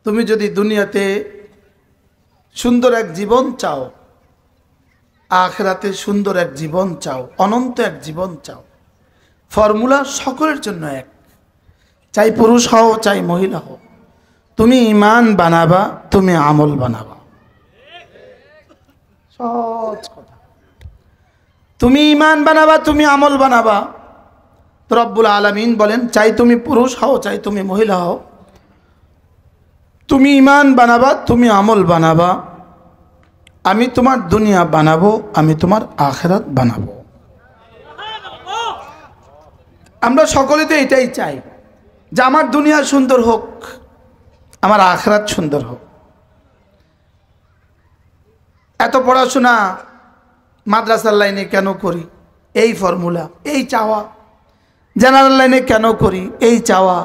তুমি যদি দুনিয়াতে সুন্দর এক জীবন চাও, আখিরাতে সুন্দর এক জীবন চাও, অনন্ত এক জীবন চাও, ফর্মুলা সকলের জন্য এক, চাই পুরুষ হও চাই মহিলা হও, তুমি ঈমান বানাবা, তুমি আমল বানাবা। সহজ কথা। তুমি ঈমান বানাবা, তুমি আমল বানাবা। তো রব্বুল আলামিন বলেন, চাই তুমি পুরুষ হও চাই তুমি মহিলা হও, তুমি ঈমান বানাবা, তুমি আমল বানাবা, আমি তোমার দুনিয়া বানাবো, আমি তোমার আখিরাত বানাবো। আমরা সকলে তো এটাই চাই যে আমার দুনিয়া সুন্দর হোক, আমার আখিরাত সুন্দর হোক। এত পড়াশোনা মাদ্রাসার লাইনে কেন করি? এই ফর্মুলা, এই চাওয়া। জেনারেল লাইনে কেন করি? এই চাওয়া।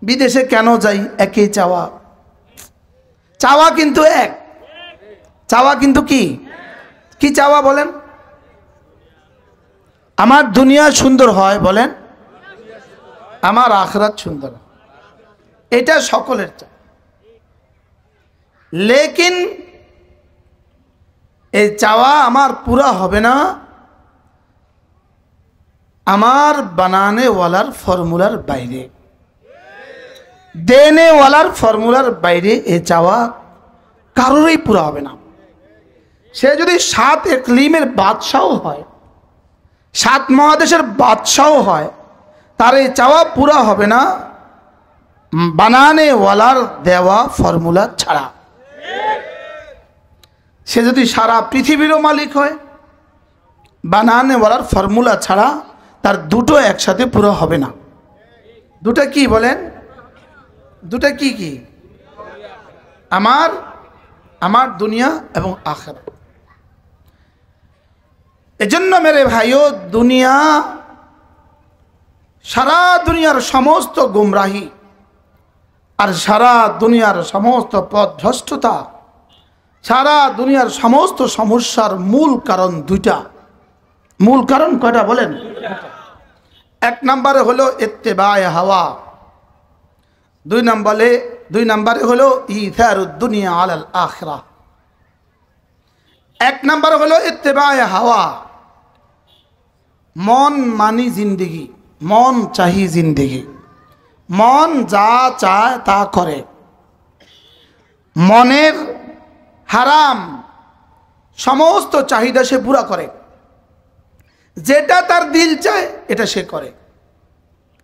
বিদেশে কেন যাই? একই চাওয়া। চাওয়া কিন্তু এক, চাওয়া কিন্তু কি কি চাওয়া বলেন? আমার দুনিয়া সুন্দর হয়, বলেন আমার আখিরাত সুন্দর হয়। এটা সকলের চাওয়া। লেকিন এই চাওয়া আমার পুরা হবে না আমার বানানেওয়ালার ফর্মুলার বাইরে, দেনেওয়ালার ফর্মুলার বাইরে। এই চাওয়া কারোরই পুরা হবে না। সে যদি 7 ইকলিমের বাদশাহ হয়, 7 মহাদেশের বাদশাহ হয়, তার এই চাওয়া পুরা হবে না বানানেওয়ালার দেওয়া ফর্মুলা ছাড়া। সে যদি সারা পৃথিবীরও মালিক হয়, বানানেওয়ালার ফর্মুলা ছাড়া তার দুটো একসাথে পুরো হবে না। দুটা কি বলেন? দুটা কি কি? আমার দুনিয়া এবং আখিরাত। এজন্য মেরে ভাইও, দুনিয়া, সারা দুনিয়ার সমস্ত গুমরাহি আর সারা দুনিয়ার সমস্ত পথভ্রষ্টতা, সারা দুনিয়ার সমস্ত সমস্যার মূল কারণ দুইটা। মূল কারণ কয়টা বলেন? এক নম্বরে হলো ইত্তেবায়ে হাওয়া, দুই নম্বরে হলো ইথারুদ দুনিয়া আলাল আখিরাহ। এক নম্বর হলো ইত্তেবায়ে হাওয়া, মন মানি জিন্দেগি, মন চাহি জিন্দেগি, মন যা চায় তা করে, মনের হারাম সমস্ত চাহিদা সে পুরা করে, যেটা তার দিল চায় এটা সে করে।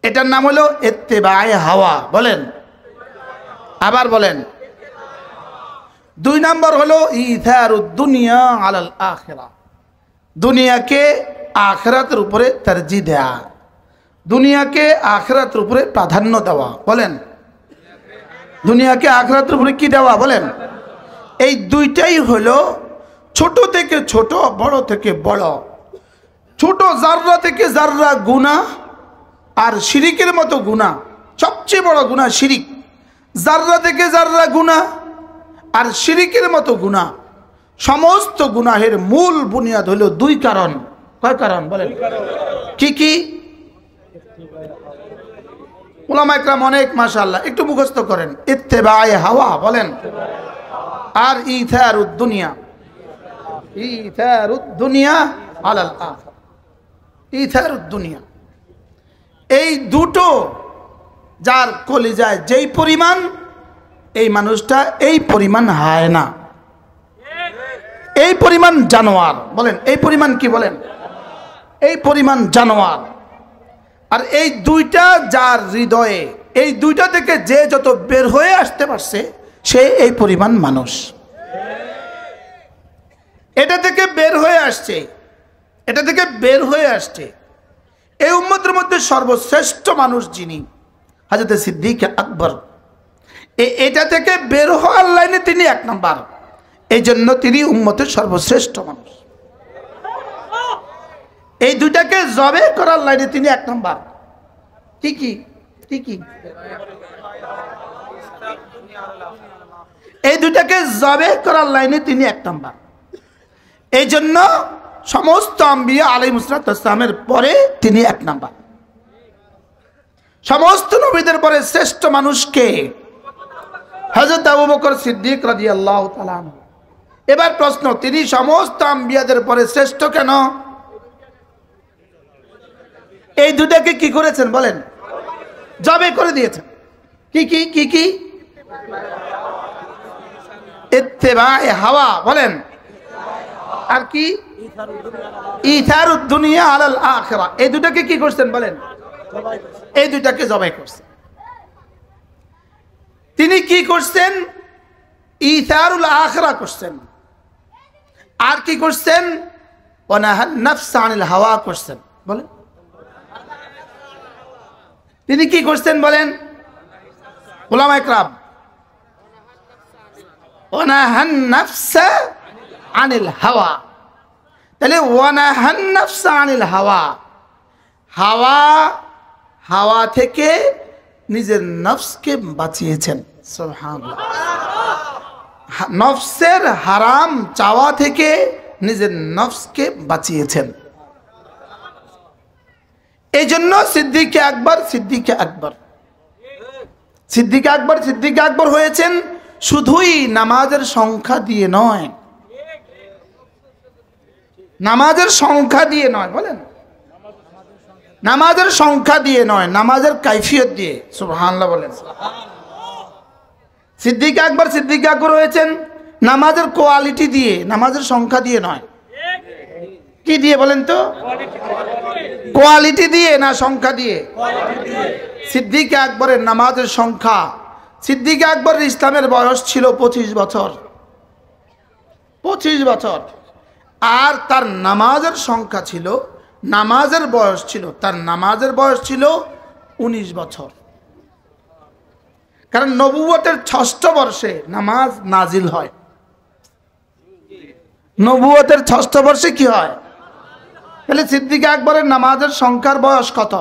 এটার নাম হলো ইত্তেবায়ে হাওয়া। বলেন, আবার বলেন। দুই নম্বর হলো ইথারুদ দুনিয়া আলাল আখিরাহ, দুনিয়াকে আখিরাতের উপরে তরজিহ দেয়া, দুনিয়াকে আখিরাতের উপরে প্রাধান্য দেওয়া। বলেন, দুনিয়াকে আখিরাতের উপরে কি দেওয়া? বলেন। এই দুইটাই হলো ছোট থেকে ছোট, বড় থেকে বড়, ছোট জাররা থেকে জাররা গুনাহ আর শিরিকের মতো গুনাহ। সবচেয়ে বড় গুনাহ শিরিক, জাররা থেকে জাররা গুনাহ আর শিরিকের মতো গুনাহ। সমস্ত গুনাহের মূল বুনিয়াদ হলো দুই কারণ। কয় কারণ বলেন? কি কি? উলামা ইকরাম অনেক মাশাআল্লাহ একটু মুখস্থ করেন। ইত্তেবায়ে হাওয়া বলেন, আর ইথারুদ দুনিয়া, ইথারুদ দুনিয়া আলাল আখিরাহ, ইথারুদ দুনিয়া। এই দুটো যার কলিজায় যেই পরিমাণ, এই মানুষটা এই পরিমাণ হায় না, এই পরিমাণ জানোয়ার। বলেন, এই পরিমাণ কি? বলেন, এই পরিমাণ জানোয়ার। আর এই দুইটা যার হৃদয়ে, এই দুইটা থেকে যে যত বের হয়ে আসতে পারছে, সে এই পরিমাণ মানুষ। এটা থেকে বের হয়ে আসছে, এটা থেকে বের হয়ে আসছে। এই উম্মতের মধ্যে সর্বশ্রেষ্ঠ মানুষ যিনি, হযরত সিদ্দিক আকবর, এটা থেকে বের হওয়ার লাইনে তিনি এক নাম্বার। এই জন্য তিনি উম্মতের সর্বশ্রেষ্ঠ মানুষ। এই দুইটাকে জবে করার লাইনে তিনি এক নাম্বার। কি কি? কি কি? এই দুইটাকে জবে করার লাইনে তিনি এক নাম্বার। এই জন্য সমস্ত আম্বিয়া আলাইহিস সালামের পরে তিনি এক নাম্বার। সমস্ত নবীদের পরে শ্রেষ্ঠ মানুষ কে? হযরত আবু বকর সিদ্দিক রাদিয়াল্লাহু তাআলা আনহু। এবার প্রশ্ন, তিনি সমস্ত আম্বিয়াদের পরে শ্রেষ্ঠ কেন? এই দুটাকে কি করেছেন বলেন? জবে করে দিয়েছেন। কি কি কি কি? ইত্তেবায়ে হাওয়া বলেন, আর কি? ইথারুদ দুনিয়া আলাল আখিরা। এই দুটাকে কি করছেন বলেন? এই দুটাকে জবাই করছেন। তিনি কি করছেন? ইথারুল আখিরা করছেন। আর কি করছেন? ওয়ানাহান নাফস আনিল হাওয়া করছেন। বলেন তিনি কি করছেন বলেন উলামা ইকরাম? ওয়ানাহান নাফস আনিল হাওয়া। তাহলে ওয়ানাহান নাফস আনিল হাওয়া, হাওয়া হাওয়া থেকে নিজের নফসকে বাঁচিয়েছেন। সুবহানাল্লাহ। নফসের হারাম চাওয়া থেকে নিজের নফসকে বাঁচিয়েছেন। এই জন্য সিদ্দিক আকবর সিদ্দিক আকবর হয়েছেন শুধুই নামাজের সংখ্যা দিয়ে নয়, নামাজের সংখ্যা দিয়ে নয়, বলেন নামাজের সংখ্যা দিয়ে নয়, নামাজের কাইফিয়ত দিয়ে। সুবহানাল্লাহ বলেন। সিদ্দিক আকবর হয়েছেন নামাজের কোয়ালিটি দিয়ে, নামাজের সংখ্যা দিয়ে নয়। কি দিয়ে বলেন তো? কোয়ালিটি দিয়ে না সংখ্যা দিয়ে? সিদ্দিক আকবরের নামাজের সংখ্যা, সিদ্দিক আকবর ইসলামের বয়স ছিল 25 বছর, 25 বছর। আর তার নামাজের সংখ্যা ছিল, নামাজের বয়স ছিল, তার নামাজের বয়স ছিল 19 বছর। কারণ নবুয়তের 6ষ্ঠ বর্ষে নামাজ নাজিল হয়। নবুয়তের 6ষ্ঠ বর্ষে কি হয়? তাহলে সিদ্দিক আকবরের নামাজের সংখ্যার বয়স কত?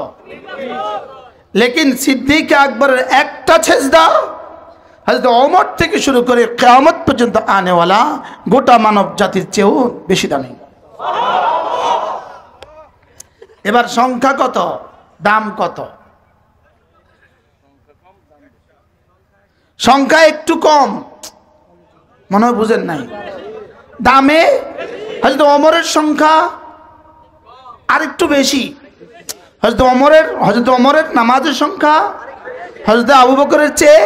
লেকিন সিদ্দিক আকবরের একটা সেজদা হযরত ওমর থেকে শুরু করে কিয়ামত পর্যন্ত আনেওয়ালা গোটা মানব জাতির চেয়েও বেশি দামি। এবার সংখ্যা কত, দাম কত? সংখ্যা একটু কম, মনে হয় বুঝেন নাই। দামে হযরত ওমরের সংখ্যা আরেকটু বেশি। হযরত ওমরের নামাজের সংখ্যা হযরত আবু বকরের চেয়ে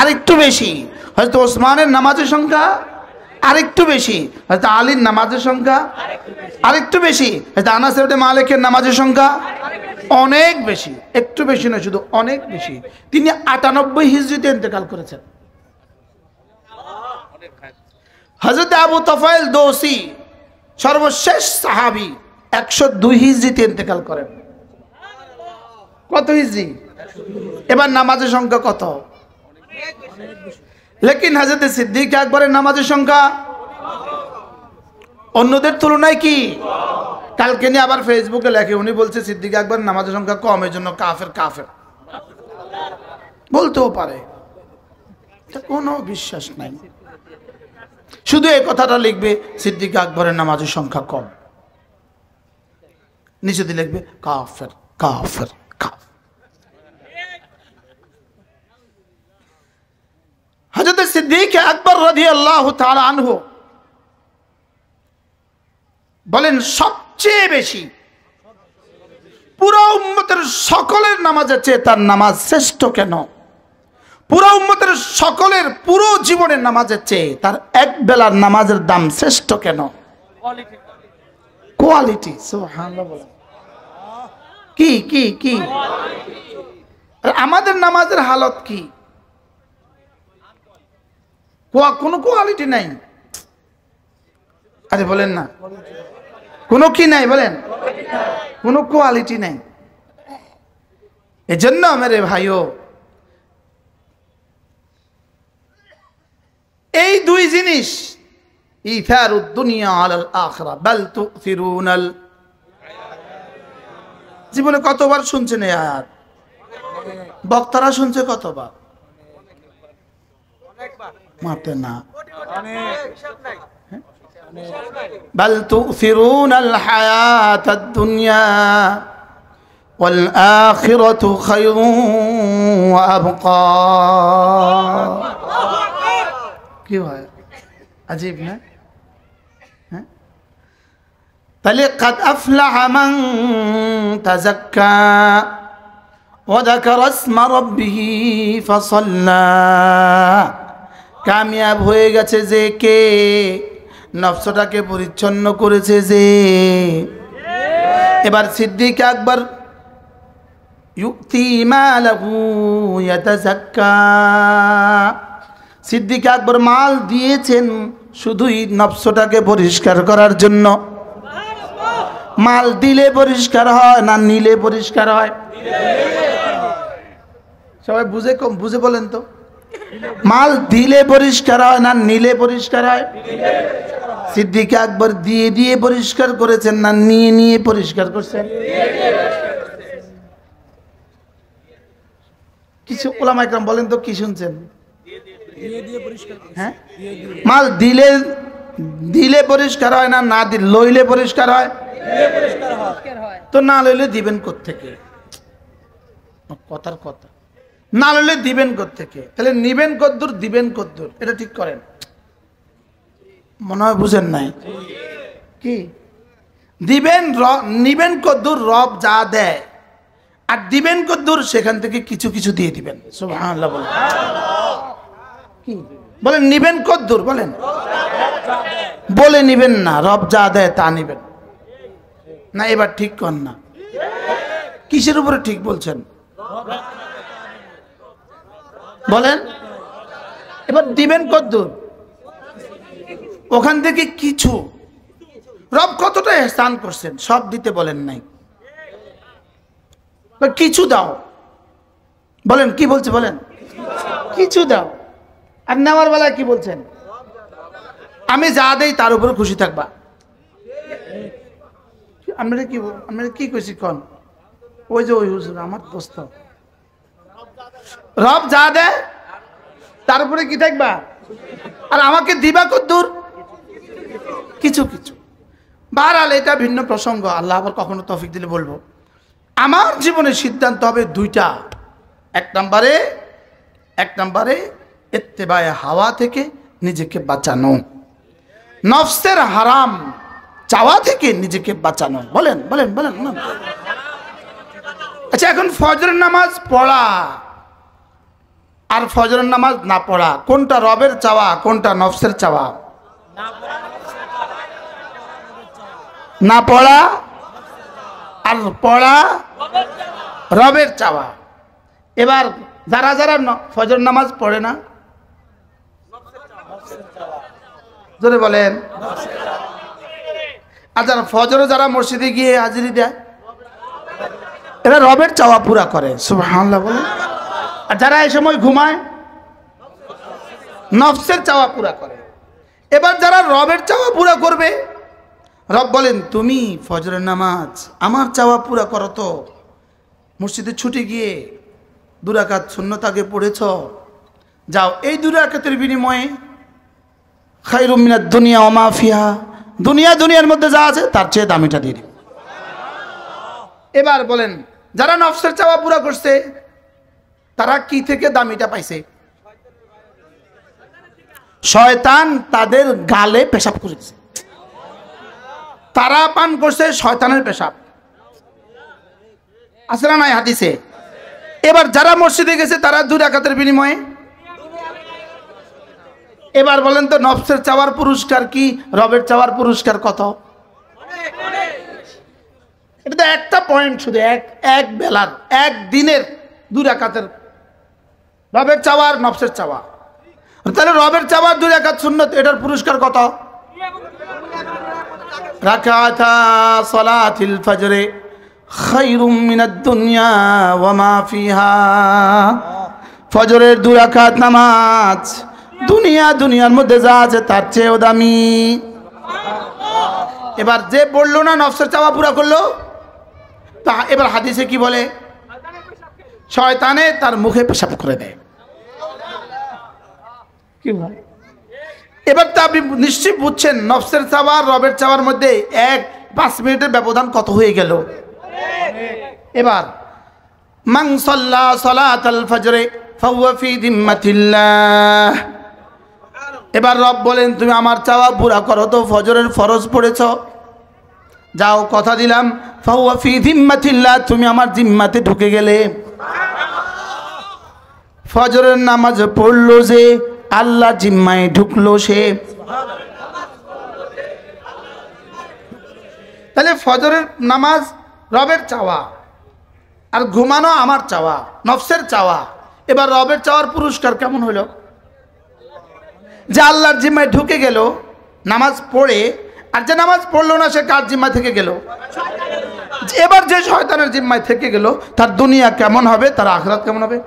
আরেকটু বেশি। হযরত ওসমানের নামাজের সংখ্যা আরেকটু বেশি। হযরত আলীর নামাজের সংখ্যা আরেকটু বেশি। হযরত আনাস ইবনে মালিকের নামাজের সংখ্যা অনেক বেশি। একটু বেশি না, শুধু অনেক বেশি। তিনি 98 হিজরিতে ইন্তেকাল করেছেন। হযরত আবু তাফাইল দৌসি সর্বশেষ সাহাবী, 102 হিজরিতে ইন্তেকাল করেন। কত হিজরি? এবার নামাজের সংখ্যা কত? লেকিন হযরত সিদ্দিক আকবরের নামাজের সংখ্যা অন্যদের তুলনায় কি? কালকে নিয়ে আবার ফেসবুকে লেখে, উনি বলছে সিদ্দিক আকবর নামাজের সংখ্যা কম, এর জন্য কাফের। বলতেও পারে, কোনো বিশ্বাস নাই। শুধু এই কথাটা লিখবে সিদ্দিক আকবরের নামাজের সংখ্যা কম, নিচে দিয়ে লিখবে কাফের কাফের কাফের। হযরত সিদ্দিক আকবর রাদিয়াল্লাহু তাআলা আনহু বলেন সবচেয়ে বেশি পুরো উম্মতের সকলের নামাজের চেয়ে তার নামাজ শ্রেষ্ঠ কেন? পুরো উম্মতের সকলের পুরো জীবনের নামাজের চেয়ে তার এক বেলার নামাজের দাম শ্রেষ্ঠ কেন? কোয়ালিটি। সুবহানাল্লাহ। কি কি কি? আমাদের নামাজের হালত কি? কোনো কোয়ালিটি নাই। আরে বলেন না, কোনো কি নাই বলেন? কোনো কোয়ালিটি নাই। এজন্য মেরে ভাইও, এই দুই জিনিস, ইথারুদ দুনিয়া আলাল আখিরা বাল তুসিরুনাল। জীবনে কতবার শুনছেন এই আয়াত? বক্তারা শুনছে কতবার? মাতে না। বাল তুসিরুনাল হায়াতাদ দুনিয়া ওয়াল আখিরাতু খায়রুন ওয়া আবকা। কি হয়, আজীব না? হ্যাঁ, তাহলে কাদ আফলাহা মান তাযাক্কা ওয়া যাকারা ইসমা রাব্বিহি ফাসাল্লা, কামিয়াব হয়ে গেছে যে কে নফসটাকে পরিচ্ছন্ন করেছে যে। এবার সিদ্দিক আকবর ইউতি মালাহু ইয়াতাযাক্কা, সিদ্দিক আকবর মাল দিয়েছেন শুধুই নফসটাকে পরিষ্কার করার জন্য। মাল দিলে পরিষ্কার হয় না নিলে পরিষ্কার হয়? সবাই বুঝে বলেন তো, মাল দিলে পরিষ্কার হয় না নিলে পরিষ্কার হয়? সিদ্দিক আকবর দিয়ে দিয়ে পরিষ্কার করেছেন না নিয়ে নিয়ে পরিষ্কার করছেন? কিছু ওলামা ইকরাম বলেন তো কি শুনছেন? হ্যাঁ, মাল দিলে দিলে পরিষ্কার হয় না না দিলে লইলে পরিষ্কার হয়? তো না লইলে দিবেন কোত্থেকে? কথার কথা, না লইলে দিবেন কোত্থেকে? তাহলে নিবেন কদ্দুর দিবেন কদ্দুর, এটা ঠিক করেন। মনে হয় বুঝেন নাই কি? দিবেন নিবেন কদ্দুর রব যা দেয়, আর দিবেন কদ্দুর সেখান থেকে কিছু কিছু দিয়ে দিবেন। সুবহানাল্লাহ বলেন। কি বলেন? নিবেন কদ্দুর বলেন, বলে নিবেন না, রব যা দেয় তা নিবেন না। এবার ঠিক কর না, কিসের উপরে ঠিক বলছেন বলেন? এবার দিবেন কদ্দুর, ওখান থেকে কিছু। রব কতটা ইহসান করছেন সব দিতে বলেন নাই, কিছু দাও বলেন। কি বলছে বলেন? কিছু দাও। আর নেওয়ার বেলায় কি বলছেন? আমি যা দেই তার উপরে খুশি থাকবা। আমরা কি কইছি কোন? ওই যে ওই হুজুর আমার দোস্ত, রব যা দেয় তার উপরে কি থাকবা, আর আমাকে দিবা কদ্দুর? কিছু কিছু। বাহরাল এটা ভিন্ন প্রসঙ্গ, আল্লাহ আবার কখনো তৌফিক দিলে বলবো। আমার জীবনের সিদ্ধান্ত হবে দুইটা। এক নম্বরে ইত্তেবায়ে হাওয়া থেকে নিজেকে বাঁচানো, নফসের হারাম চাওয়া থেকে নিজেকে বাঁচানো। বলেন বলেন বলেন। আচ্ছা, এখন ফজরের নামাজ পড়া আর ফজরের নামাজ না পড়া, কোনটা রবের চাওয়া কোনটা নফসের চাওয়া? না পড়া আর পড়া রবের চাওয়া। এবার যারা যারা ফজর নামাজ পড়ে না, জোরে বলেন। আর যারা ফজরে যারা মসজিদে গিয়ে হাজিরি দেয়, এরা রবের চাওয়া পুরা করে। সুবহানাল্লাহ বলেন। আর যারা এই সময় ঘুমায়, নফসের চাওয়া পুরা করে। এবার যারা রবের চাওয়া পুরা করবে, রব বলেন তুমি ফজরের নামাজ আমার চাওয়া পুরা করো, তো মসজিদে ছুটে গিয়ে 2 রাকাত সুন্নত আগে পড়েছ, যাও এই 2 রাকাতের বিনিময়ে খায়রুম মিনাদ দুনিয়া ওয়া মা ফিহা, দুনিয়ার মধ্যে যা আছে তার চেয়ে দামিটা দিয়ে দিও। এবার বলেন, যারা নফসের চাওয়া পুরা করছে তারা কি থেকে দামিটা পাইছে? শয়তান তাদের গালে পেশাব করেছে, তারা পান করছে শয়তানের পেশাব। আছে না নাই হাদিসে? এবার যারা মসজিদে গেছে তারা 2 রাকাতের বিনিময়ে, এবার বলেন তো নফসের চাওয়ার পুরস্কার কি, রবের চাওয়ার পুরস্কার কত? এটা তো একটা পয়েন্ট, শুধু এক বেলার এক দিনের 2 রাকাতের রবের চাওয়ার নফসের চাওয়া। তাহলে রবের চাওয়ার 2 রাকাত সুন্নত, এটার পুরস্কার কত? রাকাতা সালাতিল ফজরে খায়রুম মিনাদ দুনিয়া ওয়া মা ফিহা, ফজরের 2 রাকাত নামাজ দুনিয়ার মধ্যে যা আছে তার চেয়েও দামি। এবার যে বললো না নফসের চাওয়া পুরা করলো, তা এবার হাদিসে কি বলে? শয়তানে তার মুখে পেশাব করে দেয়। কি ভাই? এবার তো আপনি নিশ্চয়ই বুঝছেন নফসের চাওয়া রবের চাওয়ার মধ্যে 5 মিনিটের ব্যবধান কত হয়ে গেল। এবার মান সাল্লা সালাতাল ফজরে ফাহুয়া ফি যিম্মাতিল্লাহ, এবার রব বলেন তুমি আমার চাওয়া পুরা করো তো, ফজরের ফরজ পড়েছ, যাও কথা দিলাম ফাহুয়া ফি জিম্মাতিল্লাহ, তুমি আমার জিম্মাতে ঢুকে গেলে। ফজরের নামাজ পড়লো যে, আল্লাহ জিম্মায় ঢুকলো সে। তাহলে ফজরের নামাজ রবের চাওয়া, আর ঘুমানো আমার চাওয়া, নফসের চাওয়া। এবার রবের চাওয়ার পুরস্কার কেমন হলো? যে আল্লাহর জিম্মায় ঢুকে গেল নামাজ পড়ে, আর যে নামাজ পড়লো না সে কার জিম্মায় থেকে গেল? এবার যে শয়তানের জিম্মায় থেকে গেল, তার দুনিয়া কেমন হবে, তার আখিরাত কেমন হবে?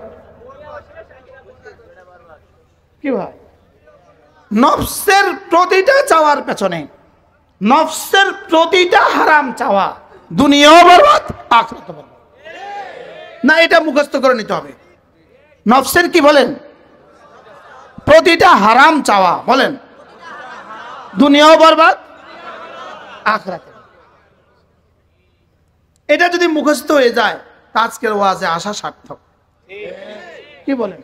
কি ভাই, নফসের প্রতিটা চাওয়ার পেছনে, নফসের প্রতিটা হারাম চাওয়া, দুনিয়াও বরবাদ, আখিরাতও বরবাদ। না, এটা মুখস্থ করে নিতে হবে। নফসের কি বলেন? প্রতিটা হারাম চাওয়া, বলেন দুনিয়াও বরবাদ, আখিরাত। এটা যদি মুখস্থ হয়ে যায় আজকের ওয়াজে আসা সার্থক। কি বলেন?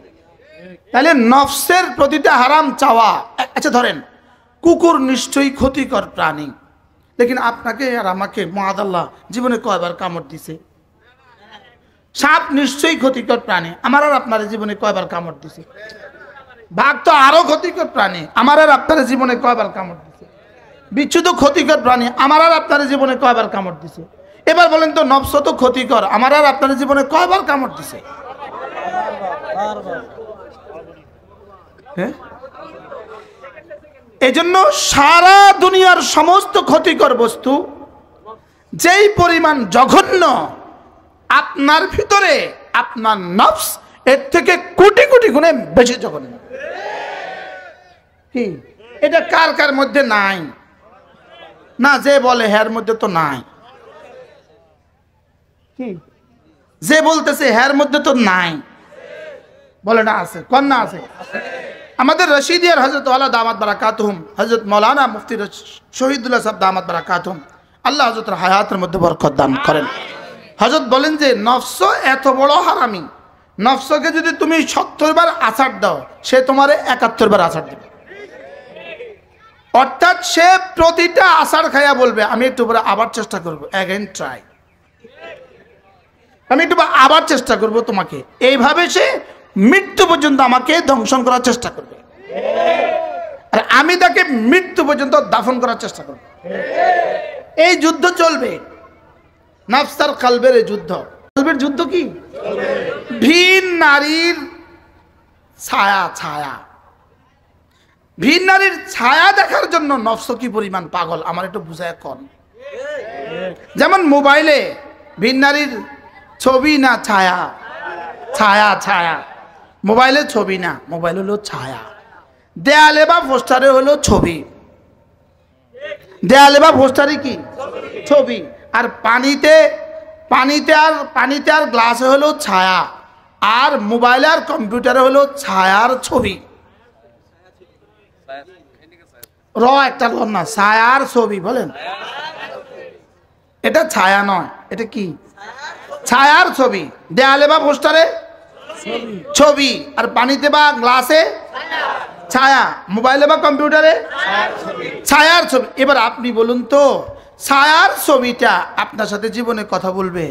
তাহলে নফসের প্রতিটা হারাম চাওয়া। আচ্ছা ধরেন কুকুর নিশ্চয়ই ক্ষতিকর প্রাণী, লেকিন আপনাকে আর আমাকে মাআদাল্লাহ জীবনে কয়বার কামড় দিছে? সাপ নিশ্চয়ই ক্ষতিকর প্রাণী, আমার আর আপনার জীবনে কয়বার কামড় দিছে? বাঘ তো আরো ক্ষতিকর প্রাণী, আমার আর আপনার জীবনে কয়বার কামড় দিছে? বিচ্ছু তো ক্ষতিকর প্রাণী, আমার আর আপনার জীবনে কয়বার কামড় দিছে? এবার বলেন তো নফস তো ক্ষতিকর, আমার আর আপনার জীবনে কয়বার কামড় দিছে? হ্যাঁ, এই জন্য সারা দুনিয়ার সমস্ত ক্ষতিকর বস্তু যেই পরিমাণ জঘন্য, আপনার ভিতরে আপনার নফস এর থেকে কোটি কোটি গুণে বেশি জঘন্য। কি এটা কার কার মধ্যে নাই? না, যে বলে হ্যার মধ্যে তো নাই। কি যে বলতেছে হ্যার মধ্যে তো নাই, বলে না আছে, কন্যা আছে। আমাদের রশিদিয়ার হযরত ওয়ালা দামাত বারাকাতুহুম, হযরত মাওলানা মুফতি শহীদুল্লাহ সাহেব দামাত বারাকাতুহুম, আল্লাহ হযরতের হায়াতের মধ্যে বরকত দান করেন। হযরত বলেন যে নফস এত বড় হারামি, নফসকে যদি তুমি 70 বার আছাড় দাও, সে তোমারে 71 বার আছাড় দেবে। অর্থাৎ সে প্রতিটা আছাড় খাইয়া বলবে আমি একটু পরে আবার চেষ্টা করব, অ্যাগেন ট্রাই, আমি একটু আবার চেষ্টা করব তোমাকে। এইভাবে সে মৃত্যু পর্যন্ত আমাকে ধ্বংসন করার চেষ্টা করবে, আর আমি তাকে মৃত্যু পর্যন্ত দাফন করার চেষ্টা করব। এই যুদ্ধ চলবে, নফস আর কলবের যুদ্ধ। কলবের যুদ্ধ কি? ভিন নারীর ছায়া, ছায়া, ভিন নারীর ছায়া দেখার জন্য নফস কি পরিমাণ পাগল, আমার একটু বুঝায় কোন। যেমন মোবাইলে ভিন নারীর ছবি না ছায়া, ছায়া ছায়া, মোবাইলে ছবি না, মোবাইল হলো ছায়া। দেয়ালে বা পোস্টারে হলো ছবি, দেয়ালে বা পোস্টারে কি ছবি। আর পানিতে আর গ্লাসে হলো ছায়া, আর মোবাইলে আর কম্পিউটারে হলো ছায়ার ছবি। র একটা র না, ছায়ার ছবি বলেন। এটা ছায়া নয়, এটা কি? ছায়ার ছবি। দেয়ালে বা পোস্টারে ছবি, আর পানিতে বা গ্লাসে ছায়া, মোবাইলে বা কম্পিউটারে ছায়ার ছবি। এবার আপনি বলুন তো, ছায়ার ছবিটা আপনার সাথে জীবনে কথা বলবে?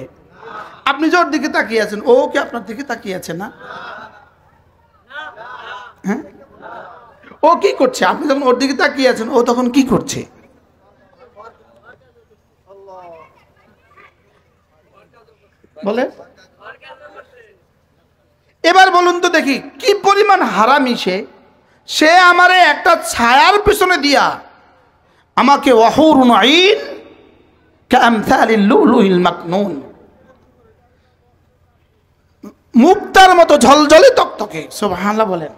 আপনি যে ওর দিকে তাকিয়ে আছেন, ও কি আপনার দিকে তাকিয়ে আছে না? হ্যাঁ, ও কি করছে? আপনি যখন ওর দিকে তাকিয়ে আছেন, ও তখন কি করছে? বলে। এবার বলুন তো দেখি, কি পরিমাণ হারামি সে আমারে একটা ছায়ার পিছনে দিয়া আমাকে ওয়াহুরুন আইন কামসালিল লুলুহিল মাকনুন, মুক্তার মতো ঝলঝলে তকতকে, সুবহানাল্লাহ বলেন।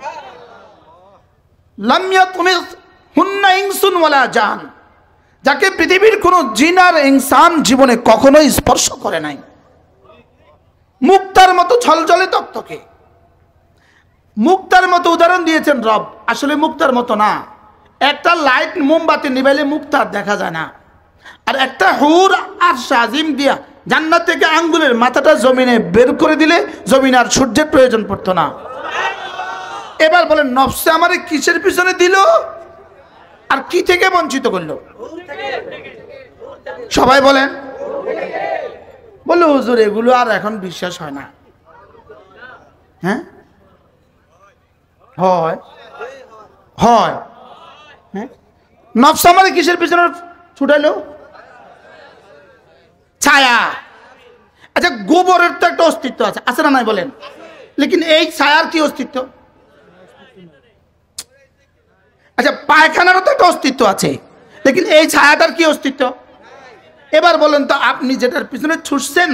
লাম ইয়াতমিস হুন্না ইনসুন ওয়ালা জান, যাকে পৃথিবীর কোনো জিন আর ইনসান জীবনে কখনোই স্পর্শ করে নাই, মুক্তার মতো ঝলঝলে তকতকে। মুক্তার মতো উদাহরণ দিয়েছেন রব, আসলে মুক্তার মতো না। একটা লাইট মোমবাতি নিভাইলে মুক্তার দেখা যায় না, আর একটা হুর আর শাজিম দিয়া জান্নাত থেকে আঙ্গুলের মাথাটা জমিনে বের করে দিলে জমিনে আর সূর্যের প্রয়োজন পড়তো না। এবার বলেন নফসে আমারে কিসের পিছনে দিল আর কি থেকে বঞ্চিত করলো? সবাই বলেন। বলে হুজুর এগুলো আর এখন বিশ্বাস হয় না। হ্যাঁ হয় হয়। হ্যাঁ নফস আমারে কিসের পিছনে ছুটাইলো? ছায়া। আচ্ছা গোবরের তো একটা অস্তিত্ব আছে, আছে না নাই বলেন? লেকিন এই ছায়ার কি অস্তিত্ব? আচ্ছা পায়খানারও তো একটা অস্তিত্ব আছে, লেকিন এই ছায়াটার কি অস্তিত্ব? এবার বলেন তো আপনি যেটার পিছনে ছুটছেন,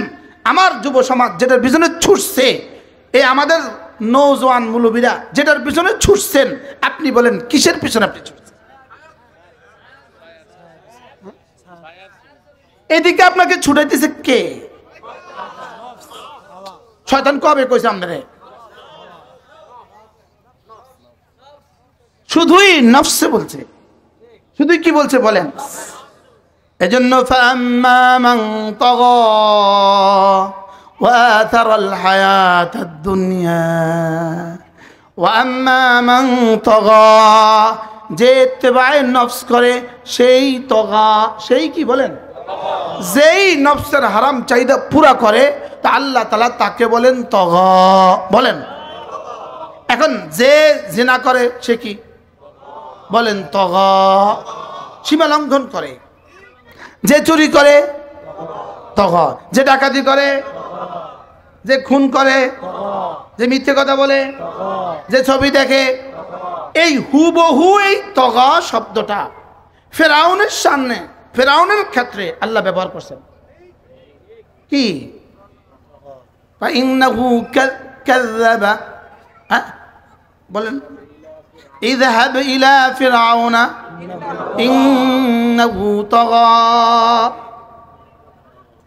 আমার যুব সমাজ যেটার পিছনে ছুটছে, এই আমাদের নওজোয়ান মুলবিরা যেটার পিছনে ছুটছেন, আপনি বলেন কিসের পিছনে আপনি ছুটছেন? এদিকে আপনাকে ছুটাইতেছে কে? শয়তান কবে কইছে আমারে? শুধুই নফসে বলছে। শুধুই কি বলছে বলেন? এজন্য ফাম্মা মান তাগা ওয়া আথারাল হায়াতাদ দুনিয়া ওয়া আম্মা মান তাগা, যে ইত্তেবায়ে নফস করে সেই তগা, সেই কি বলেন? যেই নফসের হারাম চাহিদা পুরা করে তা আল্লাহ তাআলা তাকে বলেন তগা। বলেন। এখন যে জিনা করে সে কি বলেন? তগা। সীমা লঙ্ঘন করে। যে চুরি করে তগা, যে ডাকাতি করে, যে খুন করে, যে মিথ্যে কথা বলে, যে ছবি দেখে, এই হুবহু এই তগা শব্দটা ফেরাউনের সামনে, ফেরাউনের ক্ষেত্রে আল্লাহ ব্যবহার করছেন। কি? ফাইন্নাহু কাযযাবা, বলেন ইযহাব ইলা ফিরআউনা ইন্নাহু তাগা।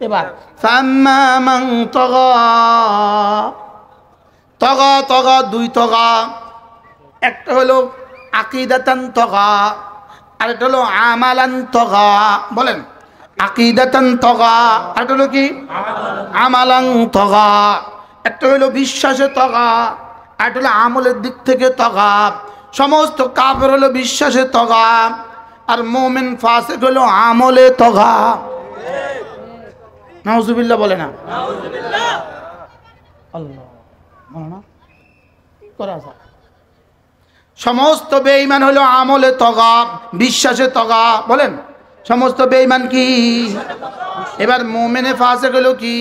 এবার ফাম্মা মান তাগা, তগা তগা দুই তগা, একটা হলো আকিদাতান তগা, আরেকটা হলো আমালান তগা। বলেন আকিদাতান তগা, আরেকটা হলো কি আমালান তগা। একটা হলো বিশ্বাসে তগা, আরেকটা হলো আমলের দিক থেকে তগা। সমস্ত কাফের হলো বিশ্বাসে তগা, আর মুমিন ফাসিক হলো আমলে তগা। নাউজুবিল্লাহ বলে না? নাউজুবিল্লাহ। আল্লাহ বলে না কি করা যায়? সমস্ত বেঈমান হলো আমলে তগা, বিশ্বাসে তগা। বলেন সমস্ত বেঈমান কি? এবার মুমিনে ফাসিক হলো কি?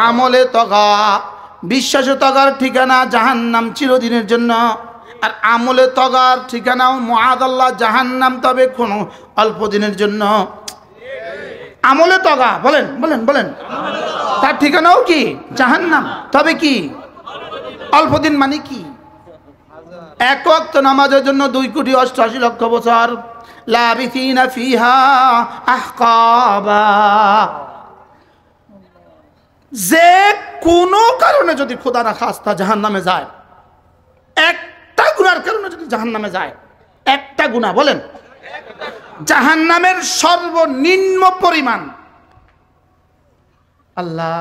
আমলে তগা। বিশ্বাসে তগার ঠিকানা জাহান্নাম চিরদিনের জন্য, আর আমলে তগার ঠিকানাও মুআদাল্লাহ জাহান্নাম, তবে কোনো অল্প দিনের জন্য। আমলে তগা বলেন বলেন বলেন, তার ঠিকানাও কি? জাহান্নাম, তবে কি অল্প দিন। মানে কি? এক ওয়াক্ত নামাজের জন্য 2,88,00,000 বছর, লাবিথিনা ফিহা আহকাবা। যে কোনো কারণে যদি খোদা না খাস্তা জাহান্নামে যায়, একটা গুনার কারণে যদি জাহান্নামে যায়, একটা গুনাহ, বলেন জাহান্নামের সর্বনিম্ন পরিমাণ। আল্লাহ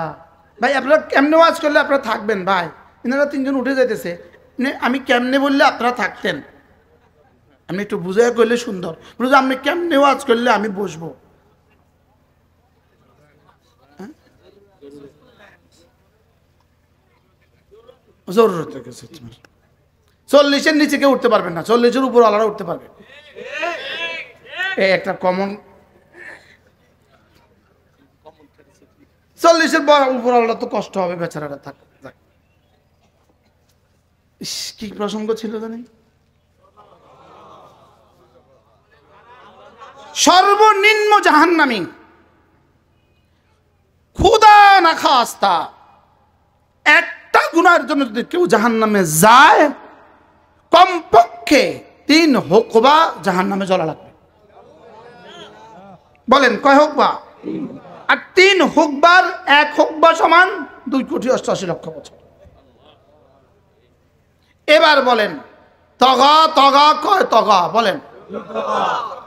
ভাই আপনারা কেমনে ওয়াজ করলে আপনারা থাকবেন? ভাই এনারা 3 জন উঠে যাইতেছে, আমি কেমনে বললে আপনারা থাকতেন? আমি একটু বুঝাই করলে সুন্দর। বুঝলো আপনি কেমনে ওয়াজ করলে আমি বসবো? জরুরত আছে তোমার। 40-এর নিচে কেউ উঠতে পারবেন না, 40-এর উপর আলাদা উঠতে পারবে। এই একটা কমন। 40-এর উপর আলাদা তো কষ্ট হবে বেচারাটা। থাক, কি প্রসঙ্গ ছিল জানি? সর্বনিম্ন জাহান্নামী, খোদা না খাস্তা একটা গুনার জন্য যদি কেউ জাহান্নামে যায়, কমপক্ষে 3 হুকবা জাহান্নামে জ্বলা লাগবে। বলেন কয় হুকবা? আর 3 হুকবার 1 হুকবা সমান 2,88,00,000 বছর। এবার বলেন তগা তগা কয় তগা? বলেন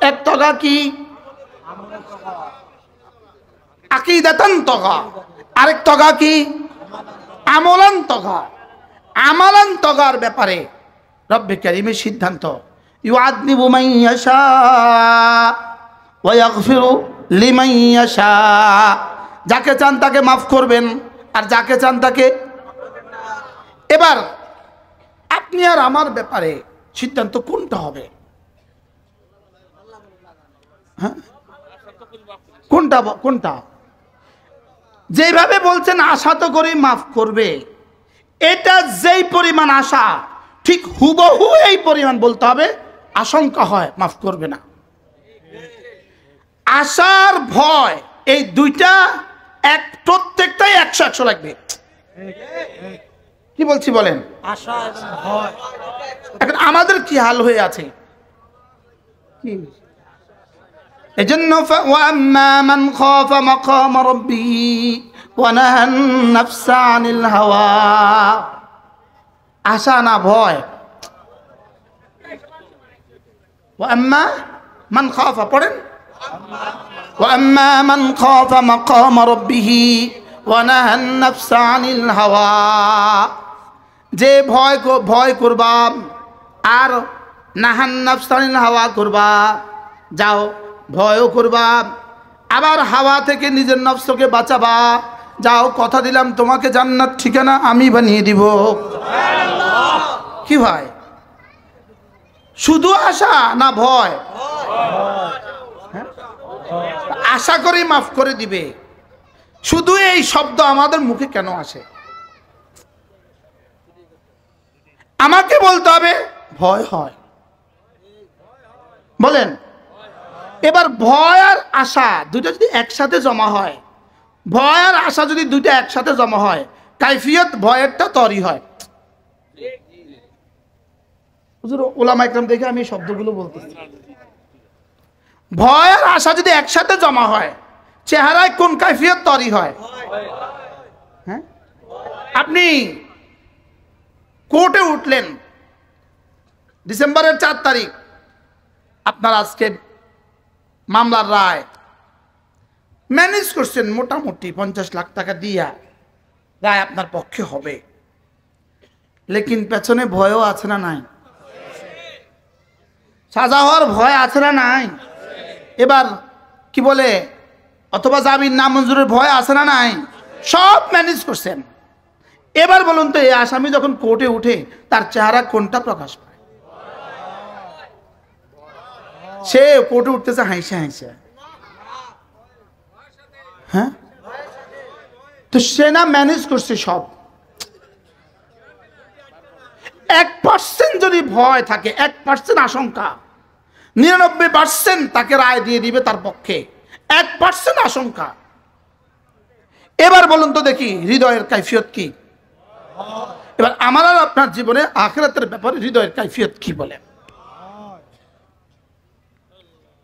এক তগা কি? আকিদাতান তগা। আরেক তগা কি? আমলান তগা। আমালান তগার ব্যাপারে রব্বে কারীমের সিদ্ধান্ত, ইউআযযিবু মান ইয়াশা ওয়া ইয়াগফিরু লিমান ইয়াশা, যাকে চান তাকে মাফ করবেন আর যাকে চান তাকে। এবার আপনি আর আমার ব্যাপারে সিদ্ধান্ত কোনটা হবে? হ্যাঁ, কোনটা কোনটা? যেভাবে বলছেন আশা তো করি মাফ করবে, এটা যেই পরিমাণ আশা ঠিক হুবহু এই পরিমাণ বলতে হবে আশঙ্কা হয় মাফ করবে না। আশার ভয় এই দুইটা এক, প্রত্যেকটাই 100-100 লাগবে। কি বলছি বলেন? আশা এবং ভয়। এখন আমাদের কি হাল হয়ে আছে? কি এজন্য ওয়াম্মা মান খাফা মাকাম রাব্বিহি ওয়া নাহান নাফসা আনিল হাওয়া, আশা না ভয়। ওয়াম্মা মান খাফা, পড়েন, ওয়াম্মা মান খাফা মাকাম রাব্বিহি ওয়া নাহান নাফসা আনিল হাওয়া, যে ভয় করবা আর নাহান নাফসা আনিল হাওয়া করবা, যাও ভয়ও করবা আবার হাওয়া থেকে নিজের নফসকে বাঁচাবা, যাও কথা দিলাম তোমাকে জান্নাত ঠিকানা আমি বানিয়ে দিব। কি ভাই, শুধু আশা না ভয়? আশা করে মাফ করে দিবে, শুধু এই শব্দ আমাদের মুখে কেন আসে? আমাকে বলতে হবে ভয় হয়, বলেন। এবার ভয় আর আশা দুইটা যদি একসাথে জমা হয়, ভয় আর আশা যদি দুইটা একসাথে জমা হয়, কাইফিয়ত ভয়েরটা তৈরি হয়। হুজুর ওলামা ইকরাম দেখে আমি শব্দগুলো বলতেছি। ভয় আর আশা যদি একসাথে জমা হয়, চেহারায় কোন কাইফিয়ত তৈরি হয়? হ্যাঁ, আপনি কোর্টে উঠলেন ডিসেম্বরের 4 তারিখ, আপনার আজকে মামলার রায়, ম্যানেজ করছেন মোটামুটি 50 লাখ টাকা দিয়া রায় আপনার পক্ষে হবে, লেকিন পেছনে ভয়ও আছে না নাই? সাজা হওয়ার ভয় আছে না নাই? এবার কি বলে, অথবা জামিন নামঞ্জুরের ভয় আছে না নাই? সব ম্যানেজ করছেন। এবার বলুন তো, এই আসামি যখন কোর্টে উঠে তার চেহারা কোনটা প্রকাশ পায়? সে কোর্টে উঠতেছে হাসে হাসে, হ্যাঁ, তো সে না ম্যানেজ করছে সব। 1% যদি ভয় থাকে, 1% আশঙ্কা, 99% তাকে রায় দিয়ে দিবে তার পক্ষে, 1% আশঙ্কা। এবার বলুন তো দেখি হৃদয়ের কাইফিয়ত কি? এবার আমার আর আপনার জীবনে আখিরাতের ব্যাপারে হৃদয়ের কাইফিয়ত কি বলে?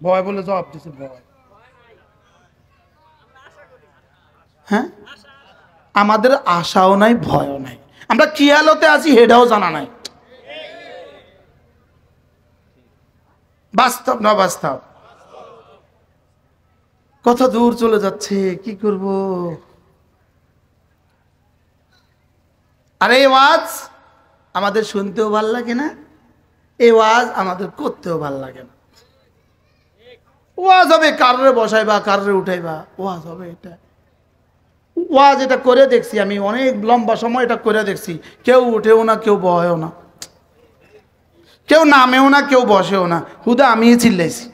ভয় বলে জবাব দিচ্ছে, ভয়। হ্যাঁ, আমাদের আশাও নাই ভয়ও নাই, আমরা কি হালতে আছি হেডাও জানা নাই। বাস্তব না বাস্তব? কত দূর চলে যাচ্ছে, কি করব? আর এই ওয়াজ আমাদের শুনতেও ভাল লাগে না, এই ওয়াজ আমাদের করতেও ভাল লাগে না। ওয়াজ হবে কাররে বসাইবা, কাররে উঠাইবা, ওয়াজ হবে এটা। ওয়াজ এটা করে দেখছি আমি, অনেক লম্বা সময় এটা করে দেখছি, কেউ উঠেও না, কেউ বহেও না, কেউ নামেও না, কেউ বসেও না, হুদা আমিই চিল্লাইছি,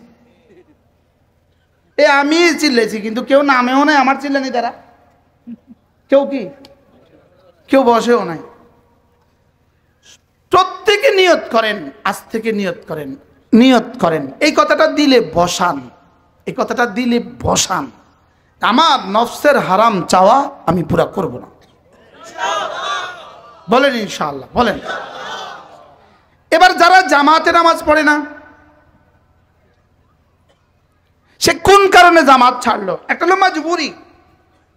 আমি চিল্লাইছি, কিন্তু কেউ নামেও নাই আমার চিল্লানি দ্বারা, কেউ বসেও নাই। প্রত্যেকে নিয়ত করেন, আজ থেকে নিয়ত করেন, এই কথাটা দিলে বসান, এই কথাটা দিলে বসান, আমার নফসের হারাম চাওয়া আমি পুরা করব না। বলেন ইনশাআল্লাহ, বলেন। এবার যারা জামাতে নামাজ পড়ে না, সে কোন কারণে জামাত ছাড়লো? একটা হলো মজবুরি,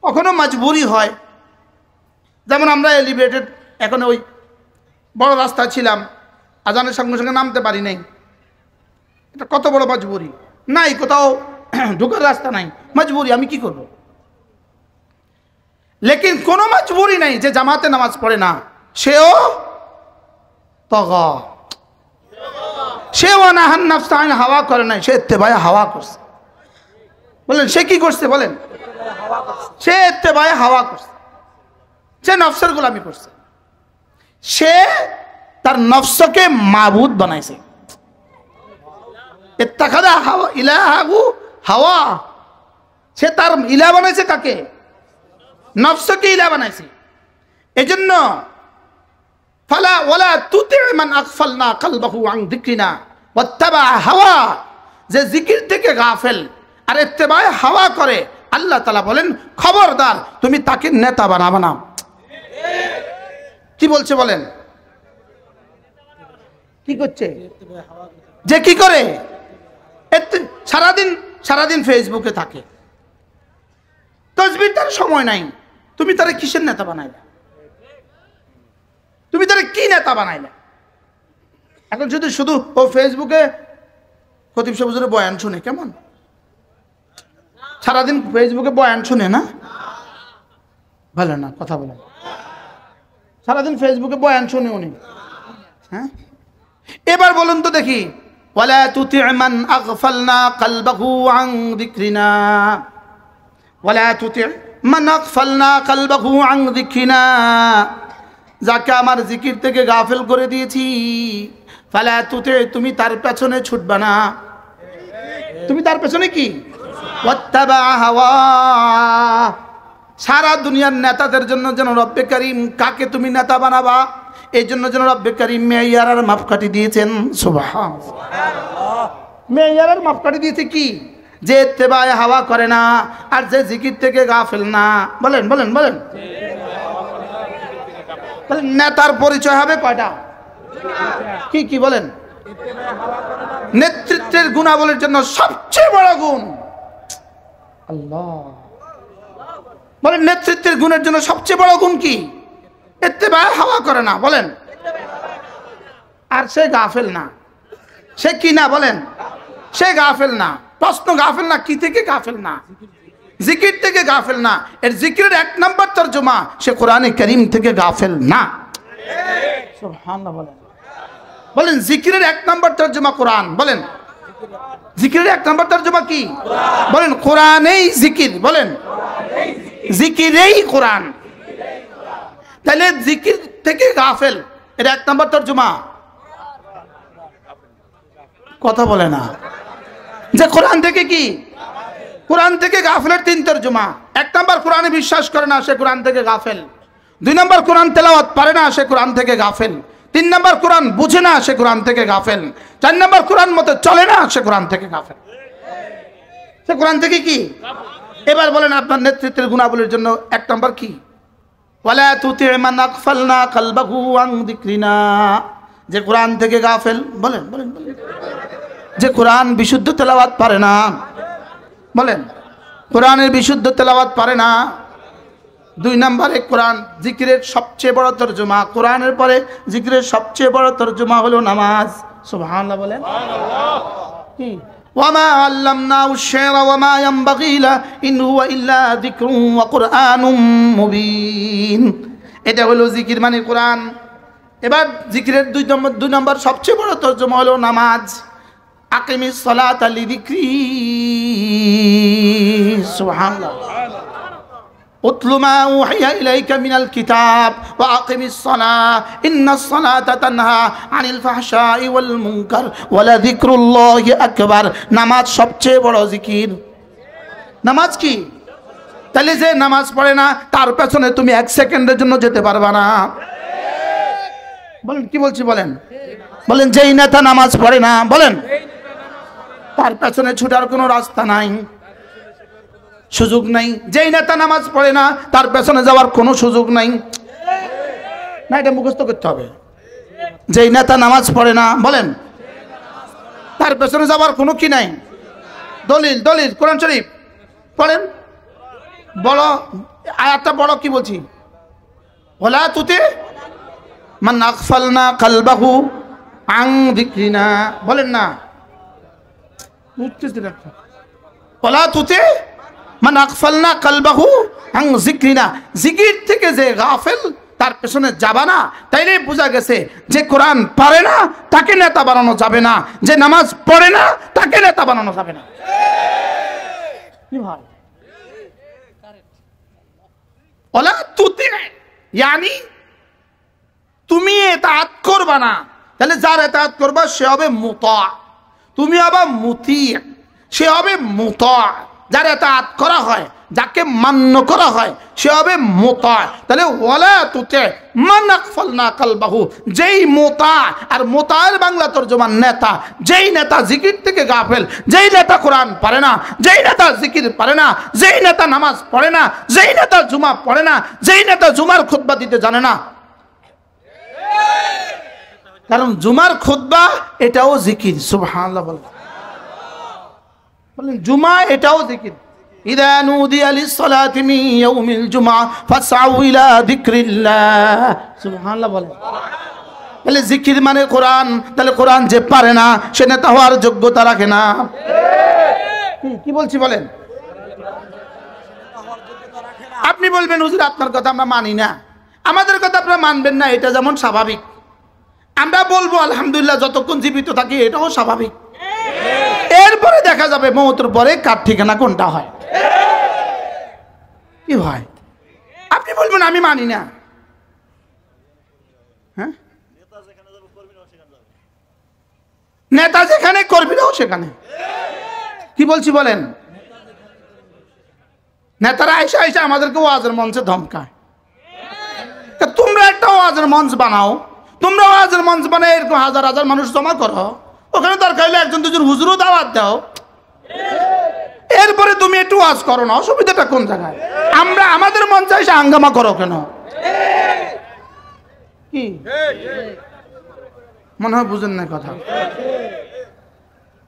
কখনো মজবুরি হয়, যেমন আমরা এলিভেটেড এখন ওই বড় রাস্তা ছিলাম, আজানের সঙ্গে সঙ্গে নামতে পারি নাই, এটা কত বড় মজবুরি। নাই কোথাও ঢুকার রাস্তা নাই, মজবুরি, আমি কি করব? লেকিন কোনো মজবুরি নাই যে জামাতে নামাজ পড়ে না, সেও তগা, সে ওয়ানাহান নাফসা আনিল হাওয়া করে নাই, সে ইত্তেবায়ে হাওয়া করছে। বলেন সে কি করছে? বলেন সে ইত্তেবায়ে হাওয়া করছে, সে নফসের গোলামি করছে, সে তার নফসকে মাবুদ বানাইছে। ইত্তাখাযা হাওয়া ইলাহু হাওয়া, সে তার ইলাহ বানাইছে কাকে? নফসকে ইলাহ বানাইছে। এজন্য ফালা ওয়ালা তুতি মান আগফালনা কলবাহু আন যিকরিনা ওয়াত্তাবা হাওয়া, যে জিকির থেকে গাফেল আর ইত্তেবায়ে হাওয়া করে, আল্লাহ তাআলা বলেন খবরদার তুমি তাকে নেতা বানাবে না। কি বলছে বলেন? কি করছে? যে কি করে? সারাদিন ফেসবুকে থাকে, তাসবিহ তার সময় নাই, তুমি তারে কিসের নেতা বানাইলে? তুমি তারে কি নেতা বানাইলে? এখন শুধু ও ফেসবুকে খতিব সাহেব হুজুরের বয়ান শুনে, কেমন সারাদিন ফেসবুকে বয়ান শুনে না? ভালো না, কথা বলেন। সারাদিন ফেসবুকে বয়ান শুনে উনি, হ্যাঁ? এবার বলুন তো দেখি, ওয়ালা তুতি মান আগফালনা কলবাহু আন যিকরিনা, ওয়ালা তুতি মান আগফালনা কলবাহু আন যিকরিনা, যাকে আমার জিকির থেকে গাফেল করে দিয়েছি, ফালা তুতি, তুমি তার পেছনে ছুটবা না। তুমি তার পেছনে কি? ওয়াত্তাবা হাওয়া, সারা দুনিয়ার নেতাদের জন্য যেন রব্বে কারীম কাকে তুমি নেতা বানাবা, এই জন্য যেন রব্বে কারীম মেয়ার আর মাপকাঠি দিয়েছেন। সুবহানাল্লাহ, মেয়ার আর মাপকাঠি দিয়েছে কি? যে ইত্তেবায়ে হাওয়া করে না আর যে জিকির থেকে গাফেল না। বলেন বলেন বলেন, নেতার পরিচয় হবে কয়টা? কি কি বলেন? নেতৃত্বের গুণাবলীর জন্য সবচেয়ে বড় গুণ আল্লাহ। বলেন নেতৃত্বের গুণের জন্য সবচেয়ে বড় গুণ কি? ইত্তেবায়ে হাওয়া করে না। বলেন, আর সে গাফেল না। সে কি না? বলেন সে গাফেল না। প্রশ্ন গাফেল না, কি থেকে গাফেল না? জিকির থেকে গাফেল না। এর জিকিরের এক নম্বর তরজমা, সে কোরআনে কারীম থেকে গাফেল না। সুবহানাল্লাহ। বলেন বলেন জিকিরের এক নম্বর তরজমা কোরআন। বলেন জিকিরের এক নম্বর তরজমা কি? বলেন কোরআনেই জিকির। বলেন জিকিরেই কোরআন। তাহলে জিকির থেকে গাফেল এর এক নম্বর তরজমা, কথা বলে না যে কোরআন থেকে কি? কোরআন থেকে গাফেলের তিন তরজমা। এক নম্বর কোরআনে বিশ্বাস করে না, সে কোরআন থেকে গাফেল। দুই নম্বর কোরআন তেলাওয়াত পারে না, সে কোরআন থেকে গাফেল। তিন নম্বর কোরআন বুঝে না, সে কোরআন থেকে গাফেল। চার নম্বর কোরআন মতে চলে না, সে কোরআন থেকে গাফেল। সে কোরআন থেকে কি? এবার বলেন আপনার নেতৃত্বের গুণাবলীর জন্য এক নম্বর কি? ওয়ালা তুতি মান আগফালনা কলবাহু আন যিকরিনা, যে কোরআন থেকে গাফেল। বলেন বলেন বলেন, যে কোরআন বিশুদ্ধ তেলাওয়াত পারে না। বলেন কোরআনের বিশুদ্ধ তেলাওয়াত পারে না। দুই নম্বরে কোরআন জিকিরের সবচেয়ে বড় তরজমা, কোরআনের পরে জিকিরের সবচেয়ে বড় তরজমা হলো নামাজ। সুবহানাল্লাহ। বলেন কি? ওয়ামা আল্লামনাহু আশ-শি'রা ওয়ামা ইয়ানবাগী লা ইন হুয়া ইল্লা যিকরুন ওয়া কুরআনুম মুবিন। এটা হলো জিকির মানে কোরআন। এবার জিকিরের দুই নম্বর সবচেয়ে বড় তরজমা হলো নামাজ। আকিমিস সালাতা লিযিকরি। সুবহানাল্লাহ। উতলু মা উহিয়া ইলাইকা মিনাল কিতাব ওয়া আকিমিস সালাহ ইন্নাস সালাতা তানহা আনিল ফাহশাই ওয়াল মুনকার ওয়া লাযিকরুল্লাহি আকবার। নামাজ সবচেয়ে বড় জিকির। নামাজ কি? তাহলে যে নামাজ পড়ে না তার পেছনে তুমি এক সেকেন্ডের জন্য যেতে পারবা না। বলেন কি বলছি? বলেন বলেন যেই নেতা নামাজ পড়ে না, বলেন তার পেছনে ছুটার কোনো রাস্তা নাই, সুযোগ নাই। যেই নেতা নামাজ পড়ে না তার পেছনে যাওয়ার কোনো সুযোগ নাই। না, এটা মুখস্থ করতে হবে। যেই নেতা নামাজ পড়ে না, বলেন তার পেছনে যাওয়ার কোনো কি নাই। দলিল দলিল কোরআন শরীফ পড়েন। বড় আয়াতটা বড়, কি বলছি? ওয়ালা তুতি মান আগফালনা কলবাহু আন যিকরিনা। বলেন না, ওয়ালা তুতি মান আগফালনা কলবাহু আন যিকরিনা। জিকির থেকে যে গাফেল তার পেছনে যাবা না, তাইলে বোঝা গেছে যে কোরআন পারে না তাকে নেতা বানানো যাবে না, যে নামাজ পড়ে না তাকে নেতা বানানো যাবে না। কি ভাই ওলা তুতি ইয়ানি তুমি ইতাআত করবা না, তাহলে যার ইতাআত করবা সে হবে মুতা, তুমি হবে মুতি, সে হবে মুতা। যার ইতাআত করা হয়, যাকে মান্য করা হয় সে হবে মুতা। তাহলে ওয়ালা তুতি মান আগফালনা কলবাহু, যেই মুতা, আর মুতার বাংলা তরজমা নেতা, যেই নেতা জিকির থেকে গাফেল, যেই নেতা কোরআন পড়ে না, যেই নেতা জিকির পড়ে না, যেই নেতা নামাজ পড়ে না, যেই নেতা জুমা পড়ে না, যেই নেতা জুমার খুতবা দিতে জানে না। কারণ জুমার খুতবা এটাও জিকির। সুবহানাল্লাহ বলেন, জুমা এটাও জিকির। ইযা নুদিয়া লিস-সালাতি মিন ইয়াউমিল জুমআ ফাসআউ ইলা যিকরিল্লাহ। সুবহানাল্লাহ বলেন। তাহলে জিকির মানে কোরআন। তাহলে কোরআন যে পারে না সে নেতা হওয়ার যোগ্যতা রাখে না। কি বলছি বলেন? আপনি বলবেন হুজুর আপনার কথা আমরা মানি না, আমাদের কথা আপনারা মানবেন না, এটা যেমন স্বাভাবিক। আমরা বলবো আলহামদুলিল্লাহ যতক্ষণ জীবিত থাকি, এটাও স্বাভাবিক। এরপরে দেখা যাবে মওতের পরে কার ঠিকানা কোনটা হয়। কি ভাই আপনি বলবেন আমি মানি না, হ্যাঁ নেতা যেখানে কর্মীরাও সেখানে। কি বলছি বলেন? নেতারা আইসা আইসা আমাদেরকে ওয়াজের মঞ্চে ধমকায়। তোমরা একটা ওয়াজের মঞ্চ বানাও, তোমরা ওয়াজের মঞ্চ বানায় এরকম হাজার হাজার মানুষ জমা করো, ওখানে দরকার হলে একজন দুজন হুজুরও দাওয়াত দাও, এরপরে তুমি একটু ওয়াজ করো না, অসুবিধাটা কোন জায়গায়? আমরা আমাদের মঞ্চে এসে হাঙ্গামা করো কেন? কি মনে হয় বুঝেন না কথা?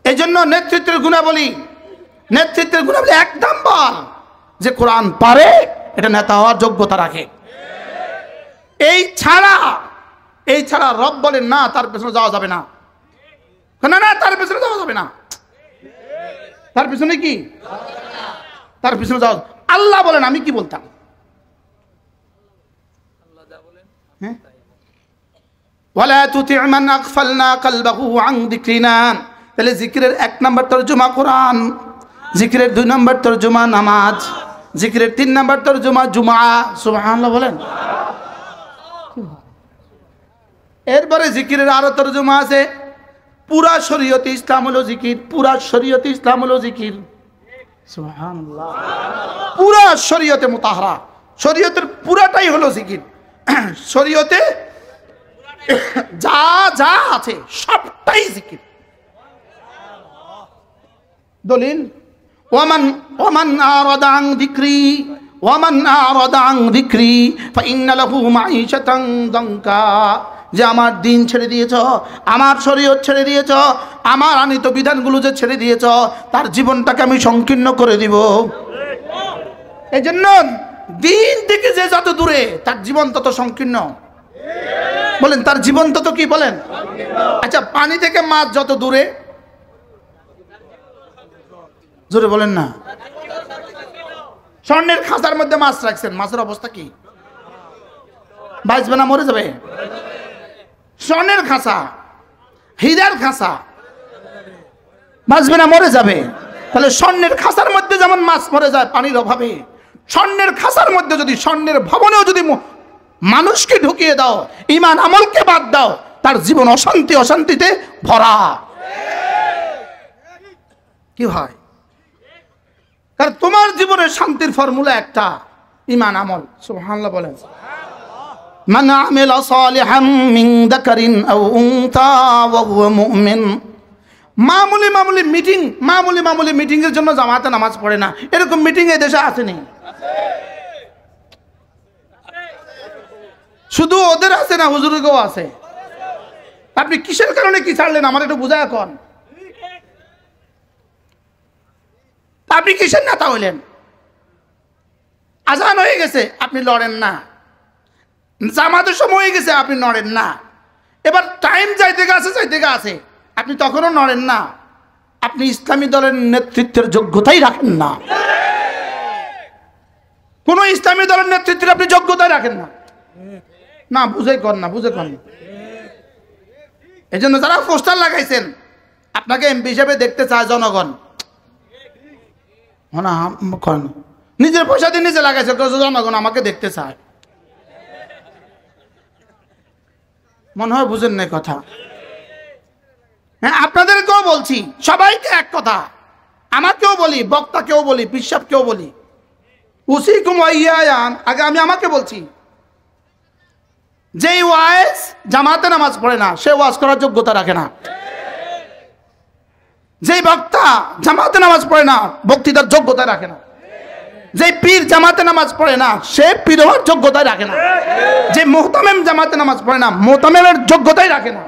এই জন্য নেতৃত্বের গুণাবলী, নেতৃত্বের গুণাবলী এক নাম্বার যে কোরআন পারে, এটা নেতা হওয়ার যোগ্যতা রাখে। এই ছাড়া রব বলেন না তার পেছনে যাওয়া যাবে না, না না তার পেছনে যাওয়া যাবে না। তার পিছনে কি? তার পিছনে যাওয়া। আল্লাহ বলেন, আমি কি বলতাম? ওয়ালা তুতি মান আগফালনা কলবাহু আন যিকরিনা। তাহলে জিকিরের এক নাম্বার তরজমা কোরআন, জিকিরের দুই নাম্বার তরজমা নামাজ, জিকিরের তিন নাম্বার তরজমা জুমা। সুবহানাল্লাহ বলেন। এরপরে জিকিরের আরো তরজমা আছে। পুরা শরীয়তে ইসলাম হলো জিকির, পুরা শরীয়তে ইসলাম হলো জিকির। সুবহানাল্লাহ। পুরা শরীয়তে মুতাহহারা, শরীয়তের পুরাটাই হলো জিকির। শরীয়তে যা যা আছে সবটাই জিকির। দলিল ওয়ামান আরাদা আন যিকরি ফাইন্না লাহু মাঈশাতান দানকা। যে আমার দিন ছেড়ে দিয়েছ, আমার শরীয়ত ছেড়ে দিয়েছ, আমার আনিত বিধানগুলো যে ছেড়ে দিয়েছ, তার জীবনটাকে আমি সংকীর্ণ করে দিব। এই জন্য দিন থেকে যে যত দূরে তার জীবন তত সংকীর্ণ। বলেন তার জীবন তত কি বলেন? আচ্ছা পানি থেকে মাছ যত দূরে, জোরে বলেন না। স্বর্ণের খাঁচার মধ্যে মাছ রাখছেন, মাছের অবস্থা কি? বাঁচবে না মরে যাবে? স্বর্ণের খাঁচা, হীরার খাঁচা, বাঁচবে না মরে যাবে? তাহলে স্বর্ণের খাঁচার মধ্যে যেমন মাছ মরে যায় পানির অভাবে, স্বর্ণের খাঁচার মধ্যে যদি, স্বর্ণের ভবনেও যদি মানুষকে ঢুকিয়ে দাও, ঈমান আমলকে বাদ দাও, তার জীবন অশান্তিতে ভরা। কি হয়? কারণ তোমার জীবনের শান্তির ফর্মুলা একটা, ঈমান আমল। সুবহানাল্লাহ বলেন। মান আমিলা সালিহাম মিন যাকারিন আও উনসা ওয়া হুয়া মুমিন। মামুলি মিটিং এর জন্য জামাতে নামাজ পড়ে না, এরকম মিটিং এই দেশে আসেনি। শুধু ওদের আছে না, হুজুরকেও আছে। আপনি কিসের কারণে কি ছাড়লেন আমার একটু বুঝায় এখন। আপনি কিসের নেতা হইলেন? আজান হয়ে গেছে আপনি লড়েন না, জামাতের সময় হয়ে গেছে আপনি নড়েন না, এবার টাইম যাইতে গেছে আপনি তখনও নড়েন না। আপনি ইসলামী দলের নেতৃত্বের যোগ্যতাই রাখেন না। কোন ইসলামী দলের নেতৃত্বের আপনি যোগ্যতাই রাখেন না। না বুঝে কর না, বুঝে কর না। এই জন্য যারা পোস্টার লাগাইছেন আপনাকে এমপি হিসেবে দেখতে চায় জনগণ, নিজের পয়সা দিয়ে নিজে লাগাইছে, জনগণ আমাকে দেখতে চায়। মনে হয় বুঝেন না কথা। হ্যাঁ, আপনাদেরকেও বলছি, সবাইকে এক কথা, আমাকেও বলি, বক্তাকেও বলি, পিসাবকেও বলি, উসিকুম ওয়াইয়ান, আগে আমি আমাকে বলছি, যেই ওয়াইজ জামাতে নামাজ পড়ে না সে ওয়াজ করার যোগ্যতা রাখে না। যেই বক্তা জামাতে নামাজ পড়ে না বক্তৃতার যোগ্যতা রাখে না। যে পীর জামাতে নামাজ পড়ে না সে পীর হওয়ার যোগ্যতাই রাখে না। যে মুহতামিম জামাতে নামাজ পড়ে না মুহতামিমের যোগ্যতাই রাখে না।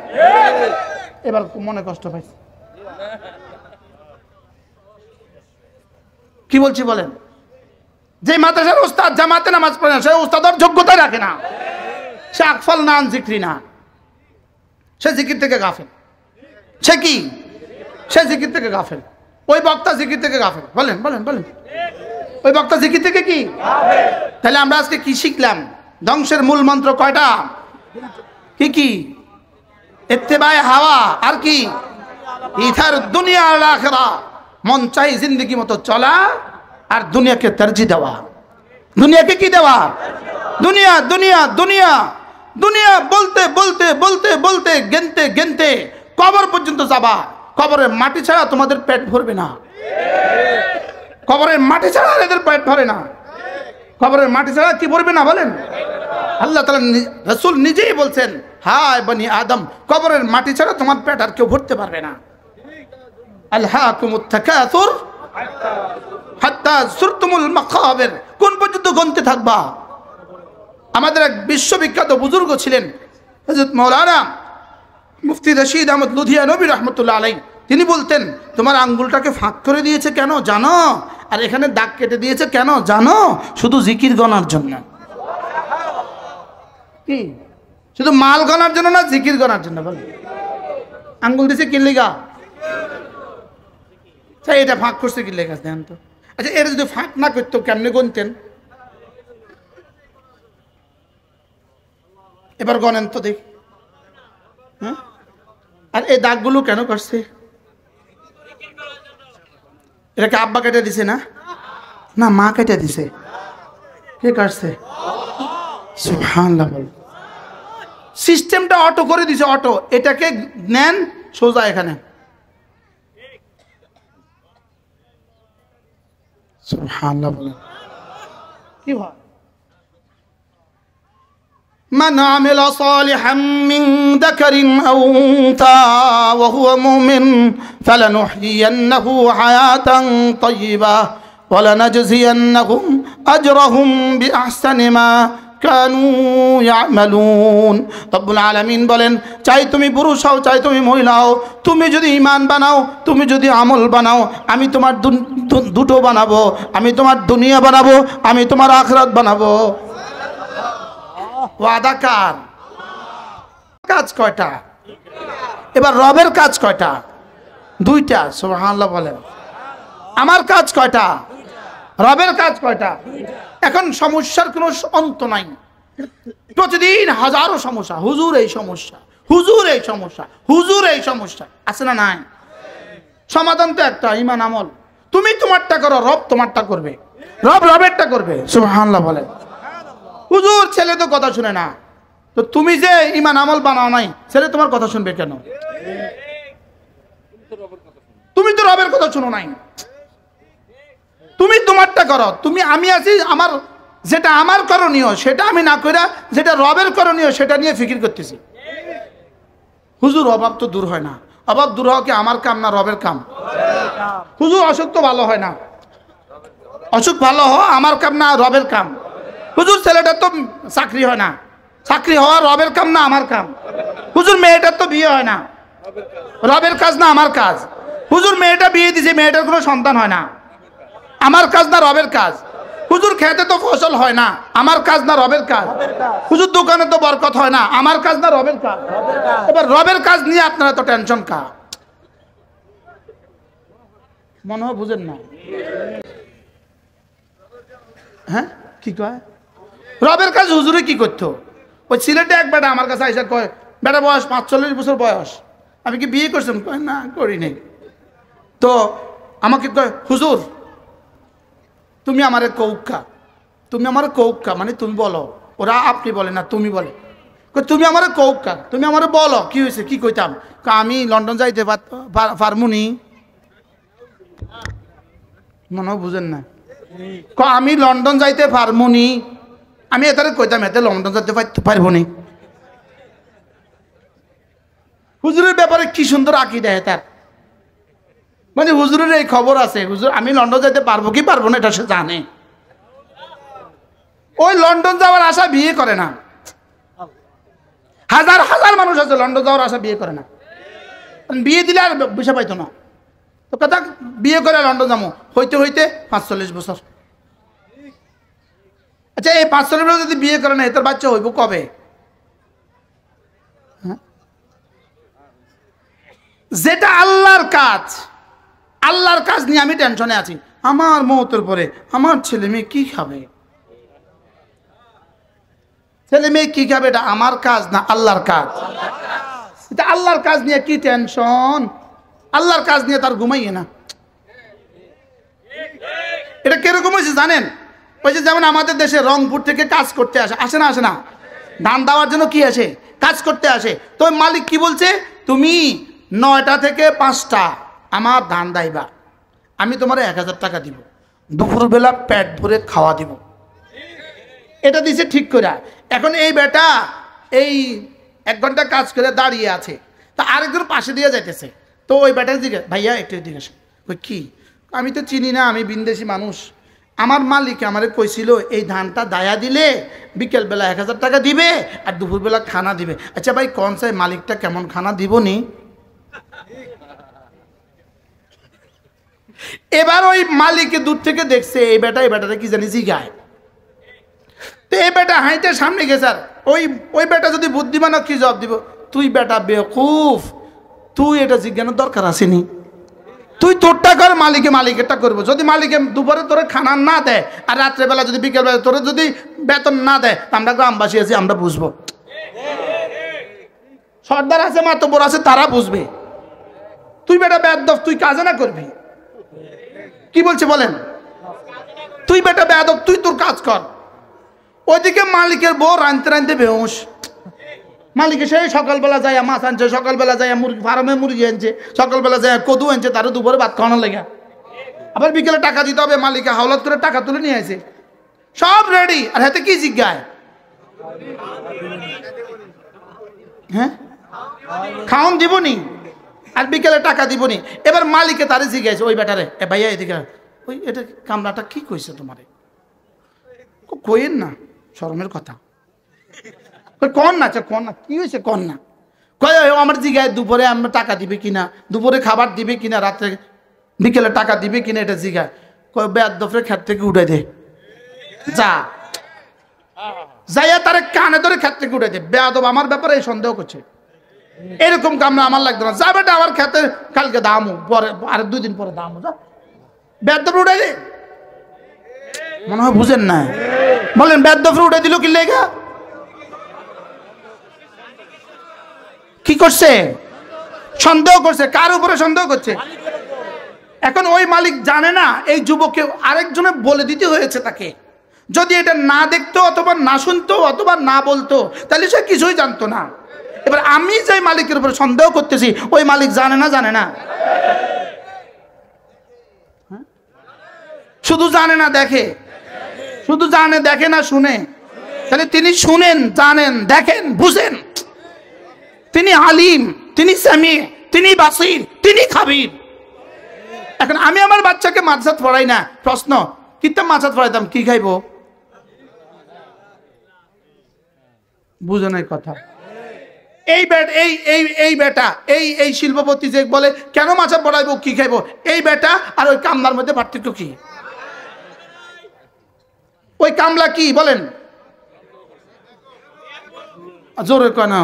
এবার মনে কষ্ট পাইছে, কি বলছি বলেন? যে মাদ্রাসার উস্তাদ জামাতে নামাজ পড়ে না সে উস্তাদের যোগ্যতাই রাখে না। সে আকফাল নান জিক্রি না, সে জিকির থেকে গাফেল। সে কি? সে জিকির থেকে গাফেল। ওই বক্তা জিকির থেকে গাফেল। বলেন বলেন বলেন, ওই বক্তা জিকির থেকে কি? তাহলে আমরা আজকে কি শিখলাম? ধ্বংসের মূল মন্ত্র কয়টা? কি কি? ইত্তেবায়ে হাওয়া, আর কি? ইথার দুনিয়া আর আখিরা, মন চাই জিন্দগি মতো চলা আর দুনিয়াকে তরজি দেওয়া। দুনিয়াকে কি দেওয়া? দুনিয়া দুনিয়া দুনিয়া দুনিয়া বলতে বলতে বলতে বলতে গেনতে গেনতে কবর পর্যন্ত যাবা। কবরের মাটি ছাড়া তোমাদের পেট ভরবে না। কবরের মাটি ছাড়া এদের পেট ভরে না। কবরের মাটি ছাড়া কি ভরবে না বলেন? আল্লাহ তাআলা রাসূল নিজেই বলছেন, হায় বনি আদম, কবরের মাটি ছাড়া তোমার পেট আর কেউ ভরতে পারবে না। আলহাকুমুত তাকাসুর হাত্তা যুরতুমুল মাকাবির, কোন পর্যন্ত গন্তে থাকবা? আমাদের এক বিশ্ববিখ্যাত বুজুর্গ ছিলেন হযরত মাওলানা মুফতি রশিদ আহমদ লুধিয়ানবী রাহমাতুল্লাহ আলাইহি। তিনি বলতেন, তোমার আঙ্গুলটাকে ফাঁক করে দিয়েছে কেন জানো? আর এখানে দাগ কেটে দিয়েছে কেন জানো? শুধু জিকির গনার জন্য। কি? শুধু মাল গনার জন্য না, জিকির গনার জন্য। বল, আঙ্গুল দিছে কি লিগা? তাই এটা ফাঁক করছে কি লেখা দেন তো। আচ্ছা, এটা যদি ফাঁক না করতো কেমনে গনতেন? এবার গনেন তো দেখি। হ্যাঁ, আর এই দাগগুলো কেন করছে? এটাকে আব্বা কেটে দিছে না? না, মা কেটে দিছে। কে কাটছে? সুবহানাল্লাহ। বল, সিস্টেমটা অটো করে দিছে, অটো। এটাকে নেন সোজা এখানে। সুবহানাল্লাহ। বলেন কি হয়? من عمل صالحا من ذكر أو أنثى وهو مؤمن فلنحيينه حياة طيبة ولنجزينهم أجرهم بأحسن ما كانوا يعملون। রব্বুল আলামিন বলেন, চাই তুমি পুরুষ হও চাই তুমি মহিলা হও, তুমি যদি ঈমান বানাও, তুমি যদি আমল বানাও, আমি তোমার দুটো বানাবো। আমি তোমার দুনিয়া বানাবো, আমি তোমার আখিরাত বানাবো। ওয়াদা কার? কাজ কয়টা? এবার রবের কাজ কয়টা? দুইটা। সুবহানাল্লাহ বলেন। আমার কাজ কয়টা? রবের কাজ কয়টা? এখন সমস্যার কোনো অন্ত নাই। প্রতিদিন হাজারো সমস্যা। হুজুর এই সমস্যা, হুজুর এই সমস্যা, হুজুর এই সমস্যা, আছে না নাই? সমাধান তো একটা, ঈমান আমল। তুমি তোমারটা করো, রব তোমারটা করবে, রব রবেরটা করবে। সুবহানাল্লাহ বলেন। হুজুর ছেলে তো কথা শুনে না, তো তুমি যে ঈমান আমল বানাও নাই, ছেলে তোমার কথা শুনবে কেন? তুমি তো রবের কথা শুনো নাই। তুমি তোমারটা করো। তুমি, আমি আছি, আমার যেটা আমার করণীয় সেটা আমি না কইরা যেটা রবের করণীয় সেটা নিয়ে ফিকির করতেছি। হুজুর অভাব তো দূর হয় না। অভাব দূর হওয়া কি আমার কাম না রবের কাম? হুজুর অসুখ তো ভালো হয় না, অসুখ ভালো হওয়া আমার কাম না রবের কাম? হুজুর ছেলেটার তো চাকরি হয় না, চাকরি হওয়া রবের কাম না আমার কাম? হুজুর মেয়েটার তো বিয়ে হয় না, রবের কাজ না আমার কাজ? হুজুর মেয়েটা বিয়ে দিছে, মেয়েটার কোনো সন্তান হয় না, আমার কাজ না রবের কাজ? হুজুর খেতে তো ফসল হয় না, আমার কাজ না রবের কাজ? হুজুর দোকানে তো বরকত হয় না, আমার কাজ না রবের কাজ? এবার রবের কাজ নিয়ে আপনারা তো টেনশন কা? মনে হয় বুঝেন না। হ্যাঁ, কি কয়? রবের কাজ হুজুরে কি করতো? ওই সিলেটে এক বেটা আমার কাছে আইসা কয়, বেটা বয়স 45 বছর বয়স, আমি কি বিয়ে করছেন? কয় না, করি নাই। তো আমাকে কয়, হুজুর তুমি আমারে কৌকা, তুমি আমারে কৌকা, মানে তুমি বলো। ওরা আপনি বলে না, তুমি বলে। তুমি আমারে কৌকা, তুমি আমারে বলো কি হয়েছে, কি কইতাম? আমি লন্ডন যাইতে পারমুনি। মনে হয় বুঝেন না। আমি লন্ডন যাইতে পারমুনি, আমি এটারে কইতাম এতে লন্ডন যাইতে পারবো নি। হুজুরের ব্যাপারে কি সুন্দর আকীদা তার, মানে হুজুরের এই খবর আছে, হুজুর আমি লন্ডন যাইতে পারবো কি পারবো না এটা সে জানে। ওই লন্ডন যাওয়ার আশা বিয়ে করে না। হাজার হাজার মানুষ আছে লন্ডন যাওয়ার আশা বিয়ে করে না, বিয়ে দিলে আর বিষয় পাইতো না। তো কথা বিয়ে করে লন্ডন যাবো হইতে হইতে 45 বছর। আচ্ছা এই 45 বছর যদি বিয়ে করে না, এটার বাচ্চা হইব কবে? যেটা আল্লাহর কাজ, আল্লাহর কাজ নিয়ে আমি টেনশনে আছি। আমার মওতের পরে আমার ছেলে মেয়ে কি খাবে, ছেলে মেয়ে কি খাবে, এটা আমার কাজ না আল্লাহর কাজ। এটা আল্লাহর কাজ নিয়ে কি টেনশন, আল্লাহর কাজ নিয়ে তার ঘুমাইয়ে না। এটা কিরকম হয়েছে জানেন? ওই যে যেমন আমাদের দেশে রংপুর থেকে কাজ করতে আসে, আসে না? আসে না? ধান দেওয়ার জন্য কি আসে, কাজ করতে আসে। তো মালিক কি বলছে, তুমি 9টা থেকে 5টা আমার ধান দাইবা, আমি তোমার 1000 টাকা দিব, দুপুরবেলা পেট ভরে খাওয়া দিব। এটা দিছে ঠিক করে। এখন এই বেটা এই 1 ঘন্টা কাজ করে দাঁড়িয়ে আছে, তা আরেকজন পাশে দিয়ে যাইতেছে। তো ওই বেটার দিকে, ভাইয়া একটু দিকে ওই কি, আমি তো চিনি না, আমি বিদেশি মানুষ, আমার মালিক আমারে কইছিল এই ধানটা দায়া দিলে বিকেলবেলা 1000 টাকা দিবে আর দুপুরবেলা খানা দিবে। আচ্ছা ভাই কোন চাই মালিকটা কেমন খানা দিব নি? এবার ওই মালিকে দূর থেকে দেখছে এই বেটাটা কি জানি জিগায়। তো এই বেটা হাইতে সামনে গেছে, আর ওই বেটা যদি বুদ্ধিমান কি জবাব দিব, তুই বেটা বেকুফ, তুই এটা জিজ্ঞানোর দরকার আসেনি, তুই তোরটা কর, মালিকেরটা করবো। যদি মালিকে দুপুরে তোরে খানা না দেয় আর রাত্রেবেলা যদি বিকেলবেলা তোরে যদি বেতন না দেয়, আমরা গ্রামবাসী আছি, আমরা বুঝবো। সর্দার আছে, মাতব্বর আছে, তারা বুঝবে। তুই বেটা বেয়াদব, তুই কাজে না করবি। কি বলছে বলেন? তুই বেটা বেয়াদব, তুই তোর কাজ কর। ওইদিকে মালিকের বউ রাঁধতে রাঁধতে বেহুশ। মালিকে সেই সকালবেলা যায় মাছ আনছে, সকালবেলা যায় মুরগি ফার্মে মুরগি আনছে, সকালবেলা যায় কদু আনছে, তারও দুপুরে ভাত খাওয়ানোর লেগে। আবার বিকেলে টাকা দিতে হবে, মালিকে হাওলাত করে টাকা তুলে নিয়ে আসে, সব রেডি। আর হাতে কি জিজ্ঞায়, হ্যাঁ খাওন দিবনি আর বিকেলে টাকা দিবনি। এবার মালিকে তারে জিজ্ঞাসা, ওই বেটারে, এ ভাইয়া এদিকে, ওই এটা কামলাটা কি কইছে তোমারে? কইেন না, শরমের কথা। কন না, কন না, কি হয়েছে কন না। কয় আমার জিগায় দুপুরে আমরা টাকা দিবে কিনা, দুপুরে খাবার দিবে কিনা, রাত্রে বিকেলে টাকা দিবে কিনা, এটা জিগায়। কয় বেয়াদফরে ক্ষেত থেকে উঠে দে, যা যাইয়া তারে কানে ধরে ক্ষেত থেকে উঠে দে। বেয়াদব আমার ব্যাপারে এই সন্দেহ করছে, এরকম কামনা আমার লাগতো না। যা বেটা আমার খেতে কালকে দামও, পরে আর 2 দিন পরে দামও, যা বেয়াদফরে উঠে দে। মনে হয় বুঝেন না, বলেন বেয়াদফরে উঠে দিল কি লেগা? কি করছে? সন্দেহ করছে। কার উপরে সন্দেহ করছে? এখন ওই মালিক জানে না এই যুবককে আরেকজনে বলে দিতে হয়েছে তাকে। যদি এটা না দেখতো অথবা না শুনতো অথবা না বলতো, তাহলে সে কিছুই জানতো না। এবার আমি যে মালিকের উপরে সন্দেহ করতেছি, ওই মালিক জানে না? জানে না? শুধু জানে না দেখে, শুধু জানে দেখে না শুনে। তাহলে তিনি শুনেন, জানেন, দেখেন, বুঝেন। তিনি আলিম, তিনি সামি, তিনি বাসির, তিনি খাবির। এখন আমি আমার বাচ্চাকে মাদ্রাসাত পড়াই না, প্রশ্ন কিতাব মাদ্রাসাত পড়াইতাম, কি খাইবো? বুঝে নাই কথা। এই বেটা এই শিল্পপতি যে বলে কেন মাছা পড়াইবো, কি খাইবো, এই বেটা আর ওই কামলার মধ্যে পার্থক্য কি? ওই কামলা কি বলেন? জোরে কেন?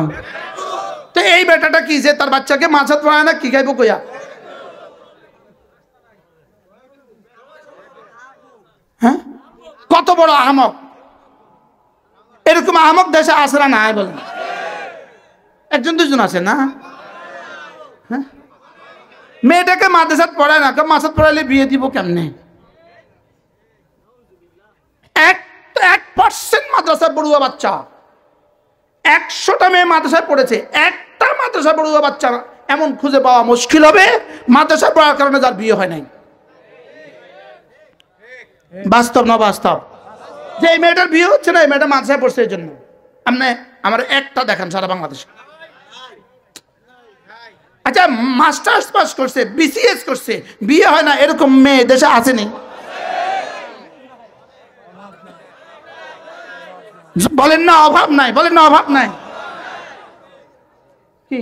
তো এই বেটাটা কি যে তার বাচ্চাকে মাছ পড়ায় না, কি খাইবো কইয়া? হ্যাঁ, কত বড় আহমক! এরকম আমক দেশে আছে না নাই বলেন? একজন দুজন আছে না? হ্যাঁ, মেয়েটাকে মাদ্রাসাত পড়ায় না, মাদ্রাসাত পড়াইলে বিয়ে দিব কেমনে? 1% মাদ্রাসা পড়ুয়া বাচ্চা, 100টা মেয়ে মাদ্রাসায় পড়েছে, একটা মাদ্রাসা পড়ুয়া বাচ্চা এমন খুঁজে পাওয়া মুশকিল হবে মাদ্রাসা পড়ার কারণে যার বিয়ে হয় নাই। বাস্তব না বাস্তব? যে এই মেয়েটার বিয়ে হচ্ছে না, এই মেয়েটা মাদ্রাসায় পড়ছে এই জন্য। আপনি আমার একটা দেখান সারা বাংলাদেশে। আচ্ছা, মাস্টার্স পাস করছে, বিসিএস করছে, বিয়ে হয় না, এরকম মেয়ে দেশে আসেনি? বলেন না অভাব নাই, বলেন না অভাব নাই। কি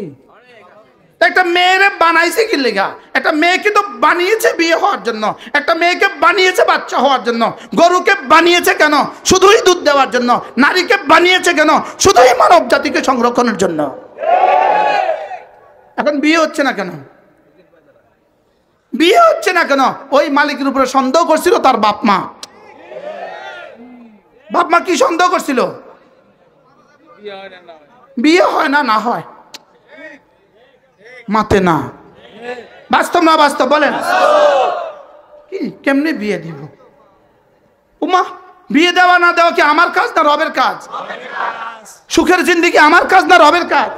একটা মেয়েরে বানাইছে কি লেগা? একটা মেয়েকে তো বানিয়েছে বিয়ে হওয়ার জন্য, একটা মেয়েকে বানিয়েছে বাচ্চা হওয়ার জন্য। গরুকে বানিয়েছে কেন? শুধুই দুধ দেওয়ার জন্য। নারীকে বানিয়েছে কেন? শুধুই মানব জাতিকে সংরক্ষণের জন্য। এখন বিয়ে হচ্ছে না কেন? বিয়ে হচ্ছে না কেন? ওই মালিকের উপরে সন্দেহ করছিল তার বাপ মা। বাপ মা কি সন্দেহ করছিল? বিয়ে হয় না, না হয় মাতে না। বাস্তব না বাস্তব বলেন? কি কেমনে বিয়ে দিব? উমা, বিয়ে দেওয়া না দেওয়া কি আমার কাজ না রবের কাজ? সুখের জিন্দেগি আমার কাজ না রবের কাজ?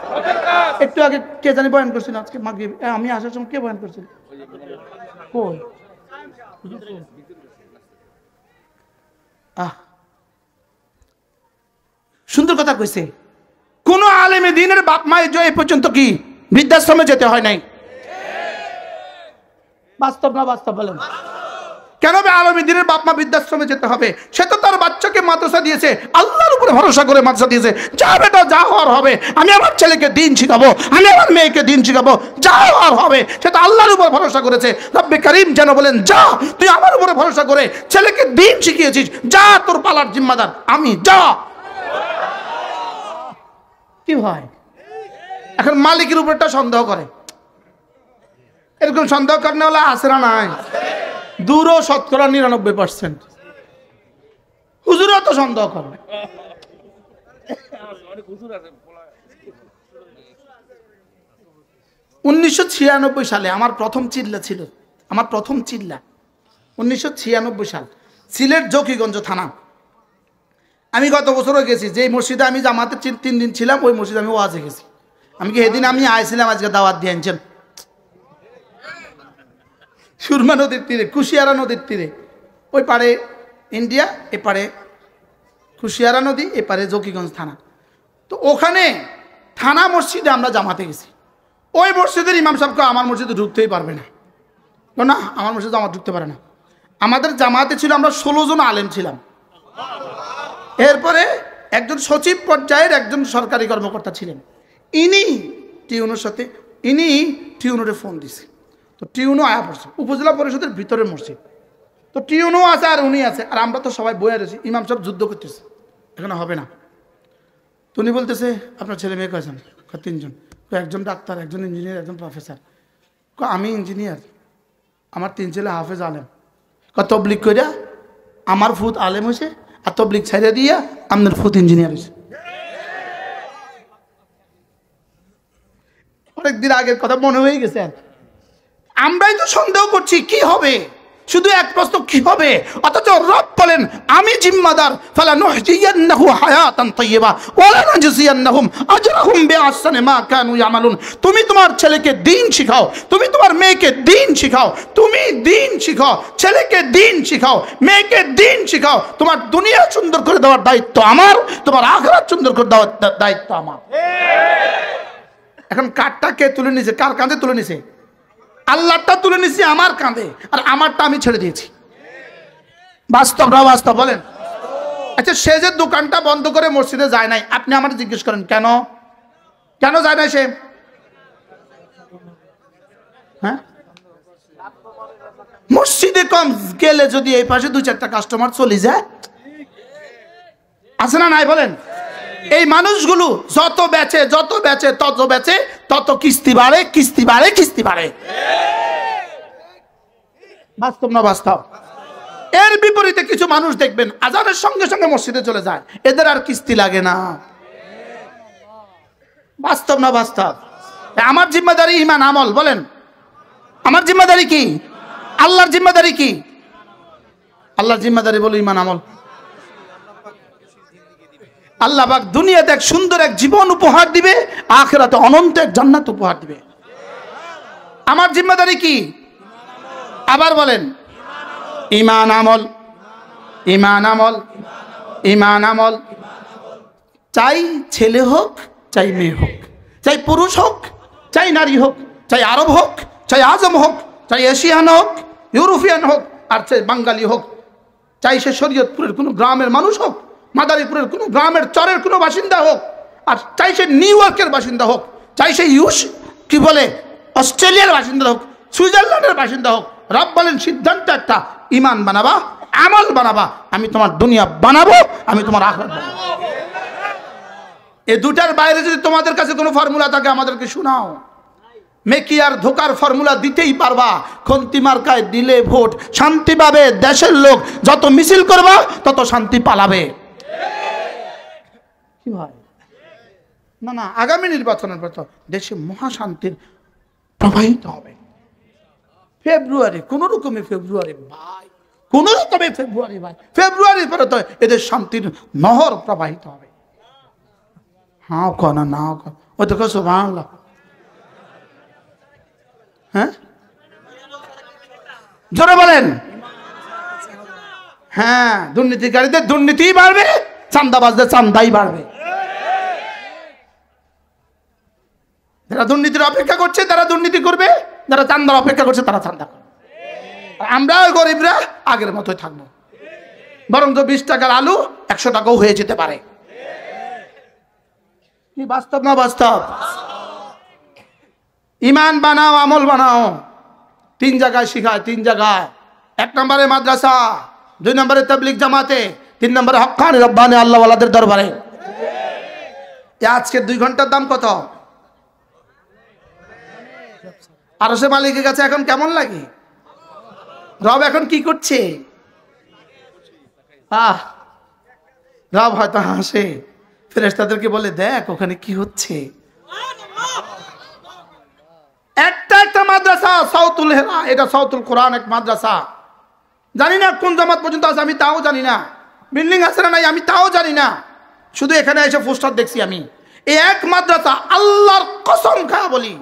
একটু আগে কে জানি বয়ান করছিল, আজকে মাগরিব আমি আসার সময় কে বয়ান করছিল? কই? সুন্দর কথা কইছে। কোন আলেমে দ্বীনের বাপ মায়ের এই পর্যন্ত কি বৃদ্ধাশ্রমে যেতে হয় নাই? বাস্তব না বাস্তব বলেন? কেন আলেমে দ্বীনের বাপ মা বৃদ্ধাশ্রমে যেতে হবে? সে তো তার বাচ্চাকে মাদ্রাসা দিয়েছে, আল্লাহর উপরে ভরসা করে মাদ্রাসা দিয়েছে। যা বেটা, যা হওয়ার হবে। আমি আমার ছেলেকে দিন শিখাবো, আমি আমার মেয়েকে দিন শিখাবো, যা হওয়ার হবে। সে তো আল্লাহর উপর ভরসা করেছে। রব্বে কারীম যেন বলেন, যা, তুই আমার উপরে ভরসা করে ছেলেকে দিন শিখিয়েছিস, যা, তোর পালার জিম্মাদার আমি, যা। কি হয়? এখন মালিকের উপরটা সন্দেহ করে। এরকম সন্দেহ করলে হলে আছে না নাই? দূরও 99%। হুজুরও তো সন্দেহ করে। 1996 সালে আমার প্রথম চিল্লা ছিল, আমার প্রথম চিল্লা 1996 সাল, সিলেট জকিগঞ্জ থানা। আমি গত বছরও গেছি, যে মসজিদে আমি জামাতে 3 দিন ছিলাম, ওই মসজিদে আমি ওয়াজে গেছি। আমি কি সেদিন আমি আইছিলাম, আজকে দাওয়াত দিয়ে আনছেন। সুরমা নদীর তীরে, কুশিয়ারা নদীর তীরে, ওই পারে ইন্ডিয়া, এপারে কুশিয়ারা নদী, এপারে জকিগঞ্জ থানা। তো ওখানে থানা মসজিদে আমরা জামাতে গেছি। ওই মসজিদের ইমাম সাহেবকে আমার মসজিদে ঢুকতেই পারবে না, না আমার মসজিদে আমার ঢুকতে পারে না। আমাদের জামাতে ছিল আমরা 16 জন আলেম ছিলাম। এরপরে একজন সচিব পর্যায়ের একজন সরকারি কর্মকর্তা ছিলেন। ইনি টিউনোরে ফোন দিছে। তো টিউনো আয়া পড়ছে, উপজেলা পরিষদের ভিতরের মসজিদ। তো টিউনো আছে আর উনি আছে, আর আমরা তো সবাই বয়ে রয়েছি। ইমাম সাহেব যুদ্ধ করতেছে, এখানে হবে না। তো উনি বলতেছে, আপনার ছেলে মেয়ে কয়জন? 3 জন। একজন ডাক্তার, একজন ইঞ্জিনিয়ার, একজন প্রফেসর। আমি ইঞ্জিনিয়ার, আমার 3 ছেলে হাফেজ আলেম। তবলিগ কইরা আমার ফুত আলেম হয়েছে, আর তবলিগ ছেড়ে দিয়া আপনার ফুত ইঞ্জিনিয়ার হয়েছে। অনেকদিন আগের কথা মনে হয়ে গেছে। আমরাই তো সন্দেহ করছি কি হবে, শুধু এক প্রশ্ন, কি হবে? অথচ রব বলেন, আমি জিম্মাদার, ফালানুহজিয়ান্নাহু হায়াতান তাইয়্যিবা ওয়া লানাজজিয়ান্নাহুম আজরাহুম বিআহসানি মা কানু ইয়ামালুন। তুমি তোমার ছেলেকে দ্বীন শিখাও, তুমি তোমার মেয়েকে দ্বীন শিখাও, তুমি দ্বীন শিখাও, ছেলেকে দ্বীন শিখাও, মেয়েকে দ্বীন শিখাও। তোমার দুনিয়া সুন্দর করে দেওয়ার দায়িত্ব আমার, তোমার আখিরাত সুন্দর করে দেওয়ার দায়িত্ব আমার। এখন কারটা কে তুলে নিছে? কার কাঁধে তুলে নিছে? আল্লাহটা তুলে নিছি আমার কাঁধে, আর আমারটা আমি ছেড়ে দিয়েছি। বাস্তব না বাস্তব বলেন? আচ্ছা, সে যে দোকানটা বন্ধ করে মসজিদে যায় নাই, আপনি আমার জিজ্ঞেস করেন কেন যায় নাই সে? হ্যাঁ, মসজিদে কম গেলে যদি এই পাশে 2-4টা কাস্টমার চলে যায়, আছে না নাই বলেন? এই মানুষগুলো যত বেচে তত কিস্তি বাড়ে। বাস্তব না বাস্তব? এর বিপরীতে কিছু মানুষ দেখবেন আজানের সঙ্গে সঙ্গে মসজিদে চলে যায়, এদের আর কিস্তি লাগে না। বাস্তব না বাস্তব? আমার জিম্মাদারি ঈমান আমল, বলেন আমার জিম্মাদারি কি? আল্লাহর জিম্মাদারি কি? আল্লাহর জিম্মাদারি বলো ঈমান আমল। আল্লাহ পাক দুনিয়াতে এক সুন্দর এক জীবন উপহার দিবে, আখিরাতে অনন্ত এক জান্নাত উপহার দিবে। আমার জিম্মাদারি কি? আবার বলেন ঈমান আমল, ঈমান আমল, ঈমান আমল। চাই ছেলে হোক, চাই মেয়ে হোক, চাই পুরুষ হোক, চাই নারী হোক, চাই আরব হোক, চাই আজম হোক, চাই এশিয়ান হোক, ইউরোপিয়ান হোক, আর চাই বাঙালি হোক, চাই সে শরীয়তপুরের কোনো গ্রামের মানুষ হোক, মাদারীপুরের কোনো গ্রামের চরের কোনো বাসিন্দা হোক, আর চাই সে নিউ ইয়র্কের বাসিন্দা হোক, চাই সে কি বলে অস্ট্রেলিয়ার বাসিন্দা হোক, সুইজারল্যান্ডের বাসিন্দা হোক, রব বলেন সিদ্ধান্ত একটা, ঈমান বানাবা, আমল বানাবা, আমি তোমার দুনিয়া বানাবো, আমি তোমার আখিরাত বানাবো। এই দুটার বাইরে যদি তোমাদের কাছে কোনো ফর্মুলা থাকে আমাদেরকে শোনাও। মেকি আর ধোকার ফর্মুলা দিতেই পারবা, খন্তি মার্কায় দিলে ভোট শান্তি পাবে দেশের লোক, যত মিছিল করবা তত শান্তি পালাবে। কি ভাই? না না, আগামী নির্বাচনের পর তো দেশে মহাশান্তির প্রবাহিত হবে। ফেব্রুয়ারি, কোন রকমে ফেব্রুয়ারি ভাই, কোন রকমে ফেব্রুয়ারি ভাই, ফেব্রুয়ারির পরে তো এদের শান্তির নহর প্রবাহিত হবে। হ্যাঁ কন না কন, ওই তো সুবহানাল্লাহ। হ্যাঁ জোরে বলেন। হ্যাঁ, দুর্নীতিকারীদের দুর্নীতি বাড়বে, চান্দাবাজদের চান্দাই বাড়বে। যারা দুর্নীতির অপেক্ষা করছে তারা দুর্নীতি করবে, যারা চান্দার অপেক্ষা করছে তারা চান্দা করবে। আমরা গরিবরা আগের মতোই থাকবো, বরং তো 20 টাকার আলু 100 টাকাও হয়ে যেতে পারে। কি বাস্তব না বাস্তব? ঈমান বানাও, আমল বানাও। 3 জায়গায় শিখায়, 3 জায়গায়। 1 নম্বরে মাদ্রাসা, 2 নম্বরে তাবলীগ জামাতে, 3 নম্বরে হক্কানি রব্বানি আল্লাহওয়ালাদের দরবারে। আজকে 2 ঘন্টার দাম কত? আরশে মালিকের কাছে এখন কেমন লাগে? রব এখন কি করছে? রব হয়তো হাসে, ফেরেশতাদেরকে বলে দেখ ওখানে কি হচ্ছে। একটা মাদ্রাসা সাউতুল হেরা, এটা সাউতুল কোরআন এক মাদ্রাসা। জানি না কোন জামাত পর্যন্ত আছে, আমি তাও জানি না। বিল্ডিং আছে না নাই আমি তাও জানি না, শুধু এখানে এসে পোস্টার দেখছি আমি। এই এক মাদ্রাসা, আল্লাহর কসম খায়া বলি,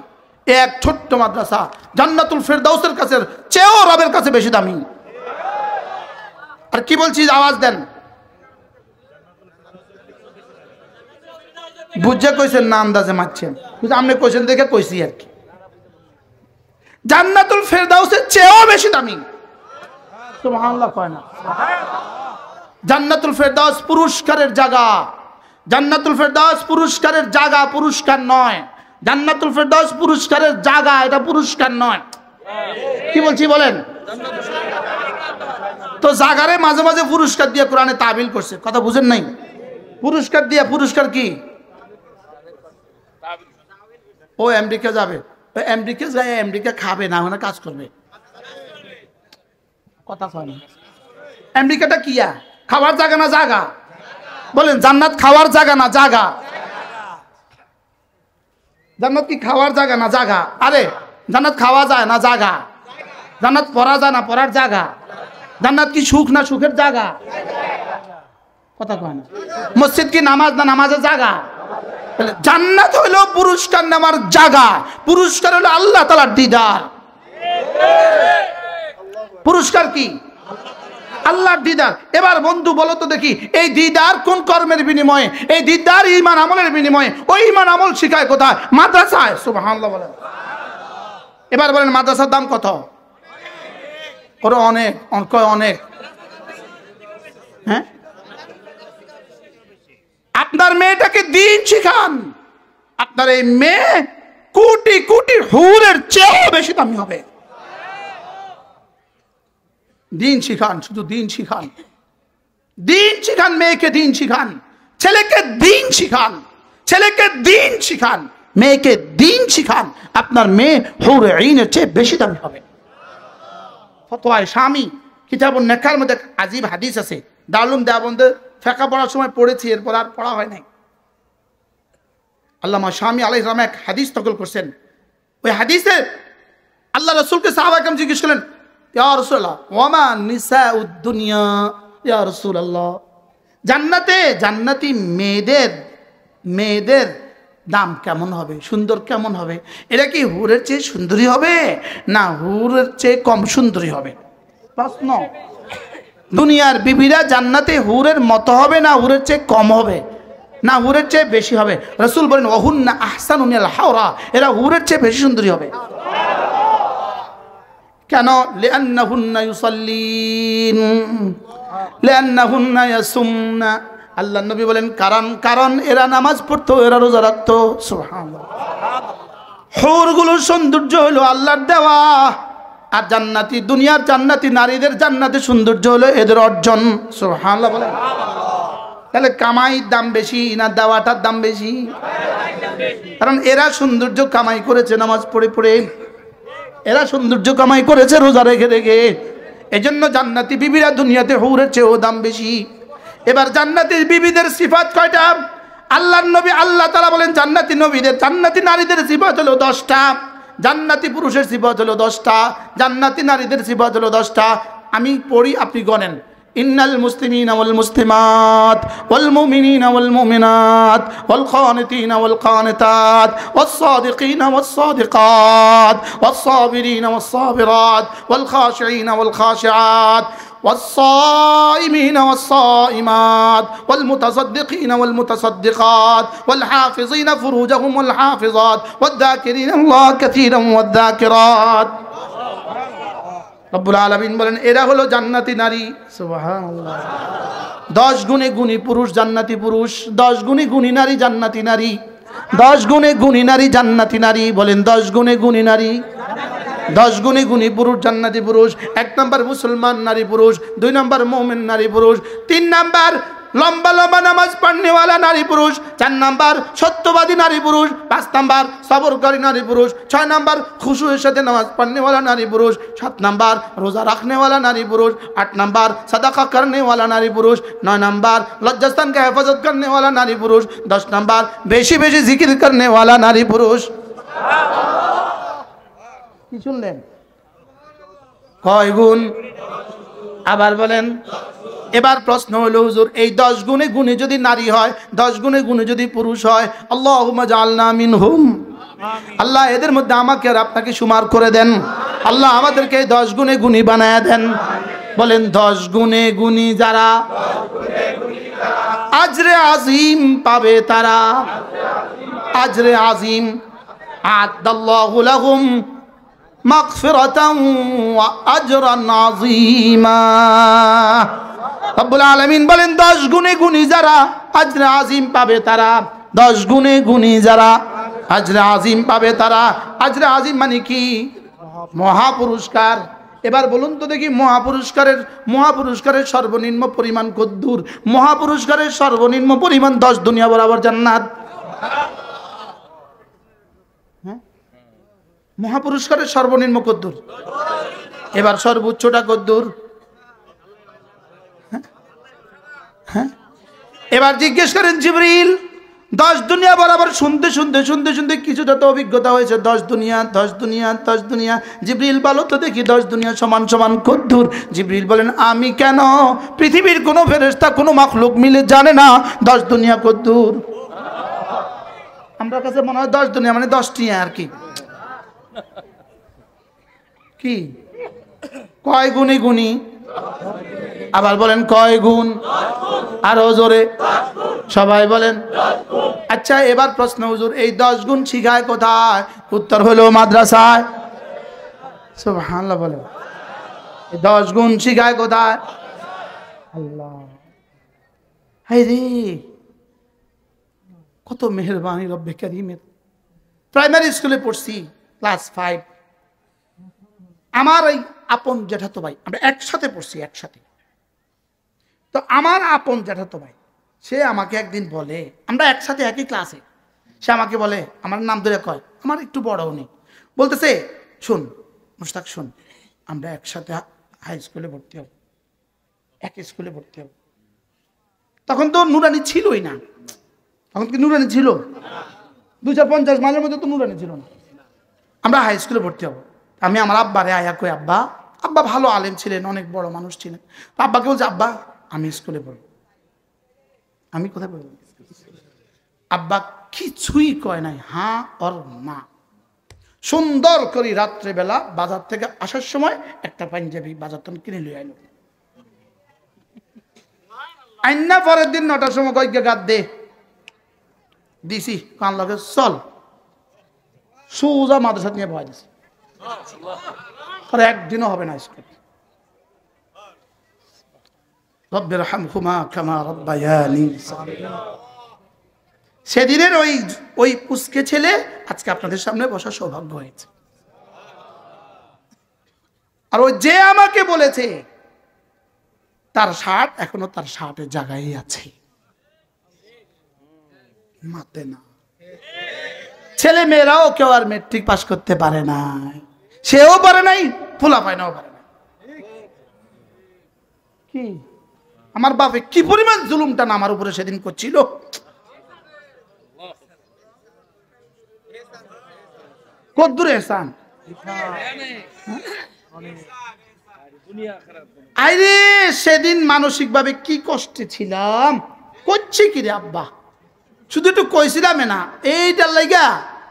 এক ছোট্ট মাদ্রাসা জান্নাতুল ফেরদাউসের কাছে চেয়েও রবের কাছে বেশি দামি। আর কি বলছি আওয়াজ দেন। বুঝে কইছেন না আন্দাজে মারছেন, আপনি কইছেন দেখে কইছি আর কি। জান্নাতুল ফেরদাউসের চেয়েও বেশি দামি। সুবহানাল্লাহ কয় না? জান্নাতুল ফেরদাউস পুরস্কারের জায়গা। জান্নাতুল ফেরদাউস পুরস্কারের জায়গা, পুরস্কার নয়। জান্নাতুল ফেরদাউস পুরস্কারের জায়গা, এটা পুরস্কার নয়। কি বলছি বলেন? তো জায়গারে মাঝে মাঝে পুরস্কার দিয়ে কোরআনে তাবিল করছে, কথা বুঝেন নাই? পুরস্কার দিয়ে, পুরস্কার কি? ও আমেরিকা যাবে, আমেরিকা যায়, আমেরিকা খাবে না, ওখানে কাজ করবে। কথা কয় না। আমেরিকাটা কিয়া খাওয়ার জায়গা না জায়গা? বলেন জান্নাত খাওয়ার জায়গা না জায়গা? জান্নাত কি খাওয়ার জায়গা না জায়গা? আরে জান্নাত খাওয়া যায় না জায়গা? জান্নাত পড়া যায় না পড়ার জায়গা? জান্নাত কি সুখ না সুখের জায়গা? কথা কয় না। মসজিদ কি নামাজ না নামাজের জায়গা? জান্নাত হলো পুরস্কার নেওয়ার জায়গা, পুরস্কার হলো আল্লাহ তাআলার দিদার। পুরস্কার কি? আল্লাহর দিদার। এবার বন্ধু বলো তো দেখি, এই দিদার কোন কর্মের বিনিময়ে? এই দিদার ঈমান আমলের বিনিময়ে। ওই ঈমান আমল শিখায় কোথায়? মাদ্রাসায়। সুবহানাল্লাহ বলেন। এবার বলেন মাদ্রাসার দাম কত? ওরা অনেক অনেক। হ্যাঁ, আপনার মেয়েটাকে দিন শিখান, আপনার এই মেয়ে কোটি কোটি হুরের চেয়েও বেশি দামি হবে। দিন শিখান, শুধু দিন শিখান, দিন শিখান, মেয়েকে দিন শিখান, ছেলেকে দিন শিখান, ছেলেকে দিন শিখান, মেয়েকে দিন শিখান। আপনার মেয়ে হুর আইনের চেয়ে বেশি দামি হবে। ফতোয়ায় স্বামী কিতাবুন নেকার মধ্যে আজীব হাদিস আছে, দারুল দেওবন্দে ফিকহ পড়ার সময় পড়েছি, এরপর আর পড়া হয় নাই। আল্লামা শামী আলাইহিস সালাম এক হাদিস নকল করছেন। ওই হাদিসে আল্লাহ রাসূলকে সাহাবায়ে কেরাম জিজ্ঞেস করলেন, ইয়া রাসূলুল্লাহ ওয়ামা নিসাউদ দুনিয়া, ইয়া রাসূলুল্লাহ জান্নাতে জান্নাতি মেয়েদের দাম কেমন হবে, সুন্দর কেমন হবে? এটা কি হুরের চেয়ে সুন্দরী হবে না হুরের চেয়ে কম সুন্দরী হবে? প্রশ্ন। দুনিয়ার বিবিরা জান্নাতে হুরের মতো হবে না হুরের চেয়ে কম হবে না হুরের চেয়ে বেশি হবে? রাসূল বলেন ওয়াহুন্না আহসানু মিনাল হাওরা, এরা হুরের চেয়ে বেশি সুন্দরী হবে। কেন? লিআন্নাহুন্না ইউসাল্লিন লিআন্নাহুন্না ইয়াসুমনা। আল্লাহ নবী বলেন কারণ এরা নামাজ পড়তো, এরা রোজা রাখতো। সুবহানাল্লাহ। হুরগুলোর সৌন্দর্য হলো আল্লাহর দেওয়া, আর জান্নাতি দুনিয়ার জান্নাতি নারীদের জান্নাতে সৌন্দর্য হলো এদের অর্জন। সুবহানাল্লাহ বলেন। তাহলে কামাইয়ের দাম বেশি না দেওয়াটার দাম বেশি? কারণ এরা সৌন্দর্য কামাই করেছে নামাজ পড়ে পড়ে, এরা সৌন্দর্য কামাই করেছে রোজা রেখে রেখে। এজন্য জান্নাতি বিবিরা দুনিয়াতে হুরের চেয়েও দাম বেশি। এবার জান্নাতি বিবিদের সিফাত কয়টা? আল্লাহর নবী আল্লাহ তাআলা বলেন জান্নাতি নবীদের জান্নাতি নারীদের সিফাত হলো 10টা, জান্নাতি পুরুষের সিফাত হলো 10টা, জান্নাতি নারীদের সিফাত হলো 10টা। আমি পড়ি, আপনি গণেন। ইন্নাল মুসলিমিনা ওয়াল মুসলিমাত ওয়াল মুমিনিনা ওয়াল মুমিনাত ওয়াল কানিতিনা ওয়াল কানিতাত ওয়াস সাদিকিনা ওয়াস সাদিকাত ওয়াস সাবিরিনা ওয়াস সাবিরাত ওয়াল খাশিঈনা ওয়াল খাশিআত والصائمين والصائمات والمتصدقين والمتصدقات والحافظين فروجهم والحافظات والذاكرين الله كثيرا والذاكرات। রব্বুল আলামিন বলেন এরা হলো জান্নাতি নারী। সুবহানাল্লাহ। 10 গুণে গুণী পুরুষ জান্নাতি পুরুষ, 10 গুণে গুণী নারী জান্নাতি নারী, 10 গুণে গুণী নারী জান্নাতি নারী। বলেন 10 গুণে গুণী নারী, 10 গুণে গুণী পুরুষ জান্নাতি পুরুষ। 1 নম্বর মুসলমান নারী পুরুষ, 2 নম্বর মুমিন নারী পুরুষ, 3 নম্বর লম্বা লম্বা নামাজ পড়নেওয়ালা নারী পুরুষ, 4 নম্বর সত্যবাদী নারী পুরুষ, 5 নম্বর সবরকারী নারী পুরুষ, 6 নম্বর খুশুয়ের সাথে নামাজ পড়নেওয়ালা নারী পুরুষ, 7 নম্বর রোজা রাখনেওয়ালা নারী পুরুষ, 8 নম্বর সাদাকা করনেওয়ালা নারী পুরুষ, 9 নম্বর লজ্জাস্থান কা হেফাজত করনেওয়ালা নারী পুরুষ, 10 নম্বর বেশি বেশি জিকির করনেওয়ালা নারী পুরুষ। কি শুনলেন? কয় গুণ? আবার বলেন। এবার প্রশ্ন হলো হুজুর এই 10 গুণে গুণী যদি নারী হয়, 10 গুণে গুণী যদি পুরুষ হয়, আল্লাহুম্মা জাআলনা মিনহুম, আল্লাহ এদের মধ্যে আমাকে আর আপনাকে শুমার করে দেন। আল্লাহ আমাদেরকে 10 গুণে গুণী বানায়া দেন। বলেন 10 গুণে গুণী যারা আজরে আজিম পাবে তারা, আজরে আজিম আ'আদাল্লাহু লাহুম মাগফিরাতান ওয়া আজরান আযীমা। রব্বুল আলামিন বলেন 10 গুণে গুণী যারা আজরে আজিম পাবে তারা, 10 গুণে গুণী যারা আজরে আজিম পাবে তারা। আজরে আজিম মানে কি? মহাপুরস্কার। এবার বলুন তো দেখি মহাপুরস্কারের সর্বনিম্ন পরিমাণ কদ্দুর? মহাপুরস্কারের সর্বনিম্ন পরিমাণ 10 দুনিয়া বরাবর জান্নাত। মহাপুরস্কারের সর্বনিম্ন কদ্দুর? এবার সর্বোচ্চটা কদ্দুর? হ্যাঁ, এবার জিজ্ঞেস করেন জিবরিল 10 দুনিয়া বরাবর শুনতে শুনতে শুনতে শুনতে কিছুটা তো অভিজ্ঞতা হয়েছে। 10 দুনিয়া 10 দুনিয়া 10 দুনিয়া। জিবরিল বলো তো দেখি 10 দুনিয়া সমান সমান কদ্দুর? জিবরিল বলেন আমি কেন, পৃথিবীর কোনো ফেরেশতা কোনো মাখলুক মিলে জানে না 10 দুনিয়া কদ্দুর। আমরা কাছে মনে হয় 10 দুনিয়া মানে 10 টিয়া আর কি। কি কয় গুণী গুণী? আবার বলেন কয় গুণ? আরো জোরে সবাই বলেন। আচ্ছা এবার প্রশ্ন হুজুর এই 10 গুণ শিখায় কোথায়? উত্তর হলো মাদ্রাসায়। সুবহানাল্লাহ বলেন। এই 10 গুণ শিখায় কোথায়? আল্লাহ হায় রে, কত মেহেরবানি রব্বে কারীমের। প্রাইমারি স্কুলে পড়ছি ক্লাস 5। আমার এই আপন জ্যাঠাতো ভাই, আমরা একসাথে পড়ছি একসাথে। তো আমার আপন জ্যাঠাতো ভাই সে আমাকে একদিন বলে, আমরা একসাথে একই ক্লাসে, সে আমাকে বলে, আমার নাম ধরে কয়, আমার একটু বড় উনি, বলতেছে শোন মুশতাক শোন, আমরা একসাথে হাই স্কুলে ভর্তি হব। এক স্কুলে ভর্তি হব। তখন তো নুরানি ছিলই না। তখন কি নুরানি ছিল? 250 মাইলের মধ্যে তো নুরানি ছিল না। আমরা হাই স্কুলে ভর্তি হব। আমি আমার আব্বারে আয়া কই, আব্বা, আব্বা ভালো আলেম ছিলেন, অনেক বড় মানুষ ছিলেন। আব্বাকে বলছে, আব্বা আমি স্কুলে পড়ব। আমি কোথায় পড়ব? আব্বা কিছুই কয় নাই, হ্যাঁ আর না। সুন্দর করে রাত্রেবেলা বাজার থেকে আসার সময় একটা পাঞ্জাবি বাজার থেকে কিনে লিয়ে আইলো। আইনা পরের দিন 9টার সময় কয়েক গাদ দে দিছি, কান লাগে চল, সোজা মাদ্রাসা নিয়ে ভয় দিছি। আর একদিনও হবে না স্কুল। রব্বির হামহুমা কামা রাব্বায়ানি সাগীরা। সেদিনের ওই পুচকে ছেলে আজকে আপনাদের সামনে বসার সৌভাগ্য হয়েছে। আর ওই যে আমাকে বলেছে তার শার্ট এখনো তার শার্টের জায়গায় আছে, মাতে না। ছেলে মেয়েরাও কেউ আর মেট্রিক পাস করতে পারে না, সেও পারে নাই, পোলা পায়নাও পারে না। কি আমার বাপে কি পরিমাণ জুলুমটা না আমার উপরে সেদিন করছিল। কদ্দুর এহসান। আরে সেদিন মানসিক ভাবে কি কষ্টে ছিলাম, করছি কি রে আব্বা, শুধু একটু কইছিলাম না। এইটার লাইগা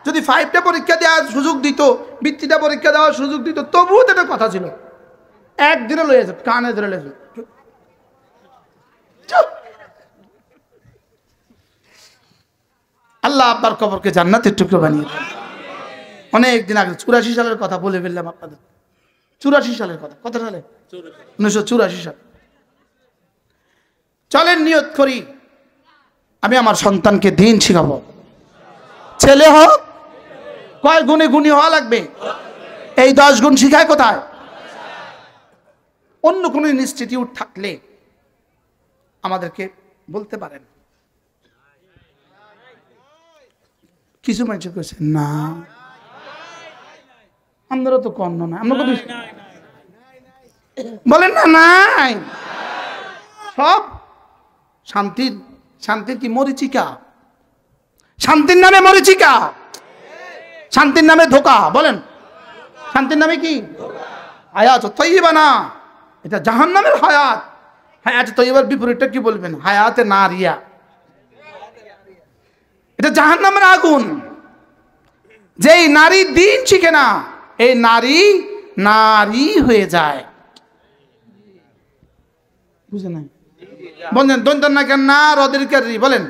যদি 5টা পরীক্ষা দেওয়ার সুযোগ দিত, বৃত্তিটা পরীক্ষা দেওয়ার সুযোগ দিত, তবুও তো একটা কথা ছিল। একদিনে লয়ে যেত, কানে ধরে লয়ে যেত। আল্লাহ আব্বার কবরকে জান্নাতের টুকরো বানিয়ে দেন। অনেকদিন আগে 84 সালের কথা বলে ফেললাম আপনাদের। 84 সালের কথা, কত সালে? 1984 সাল। চলেন নিয়ত করি আমি আমার সন্তানকে দিন শিখাবো। ছেলে হোক, কয় গুণে গুণী হওয়া লাগবে? এই 10 গুণ শিখায় কোথায়? অন্য কোন ইনস্টিটিউট থাকলে আমাদেরকে বলতে পারেন। কিছু মানুষ কইছে না, আমরা তো কর্ণ না, আমরা কত বলেন না, নাই সব শান্তির, শান্তির কি মরিচিকা? শান্তির নামে মরিচিকা, শান্তির নামে ধোকা। বলেন শান্তির নামে কি? হায়াত তৈয়বা না, এটা জাহান্নামের হায়াত। হায়াত তৈয়বার বিপরীতটা কি বলবেন? হায়াতে নারিয়া, এটা জাহান্নামের আগুন। যেই নারী দিন শিখে না, এই নারী নারী হয়ে যায়। বুঝে নাই? বলেন দন্তন না কেন না রদের কারি, বলেন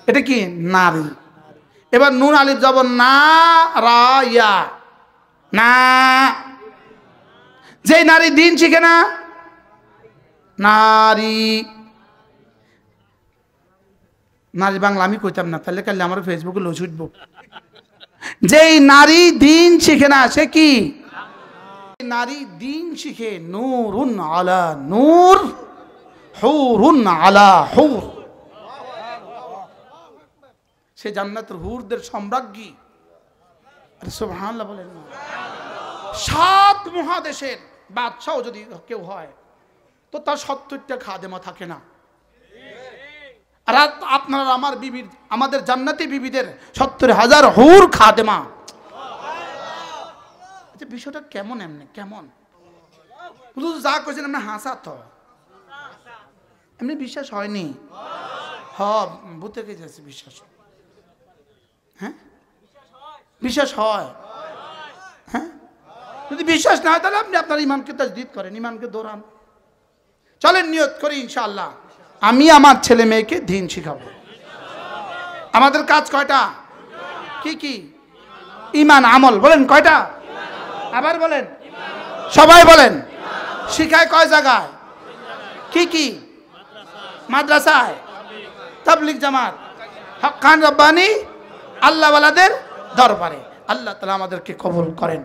এটা কি? নারী। এবার নুন আলিফ যাব না রা ইয়া না। যে নারী দিন শিখে না, নারী। নারী বাংলা আমি কইতাম না, তাহলে কালে আমার ফেসবুকে লোজ উঠবো। যেই নারী দিন শিখে না, সে কি? নারী দিন শিখে নূরুন আলা নূর, হুরুন আলা হুর। সে জান্নাতের হুরদের সম্রাজ্ঞী। আরে সুবহানাল্লাহ বলেন না। 7 মহাদেশের বাদশাও যদি কেউ হয় তো তার 70টা খাদেমা থাকে না। আর আপনার আমার বিবির, আমাদের জান্নাতি বিবিদের 70,000 হুর খাদেমা। আচ্ছা বিষয়টা কেমন? এমনি কেমন যা কইছেন এমনি হাসা তো এমনি বিশ্বাস হয়নি। ভূতে কে যাচ্ছে বিশ্বাস? হ্যাঁ বিশ্বাস হয়। হ্যাঁ যদি বিশ্বাস না হয় তাহলে আপনি আপনার ইমানকে তাজদীদ করেন, ইমানকে দৌড়ান। চলেন নিয়ত করি ইনশাআল্লাহ আমি আমার ছেলে মেয়েকে দিন শিখাবো। আমাদের কাজ কয়টা? কি কি? ইমান আমল। বলেন কয়টা? আবার বলেন, সবাই বলেন। শিখায় কয় জায়গায়? কি কি? মাদ্রাসায়, তাবলীগ জামাত, হক্কান রব্বানি, আল্লাহওয়ালাদের দরবারে। আল্লাহ তাআলা আমাদেরকে কবুল করেন।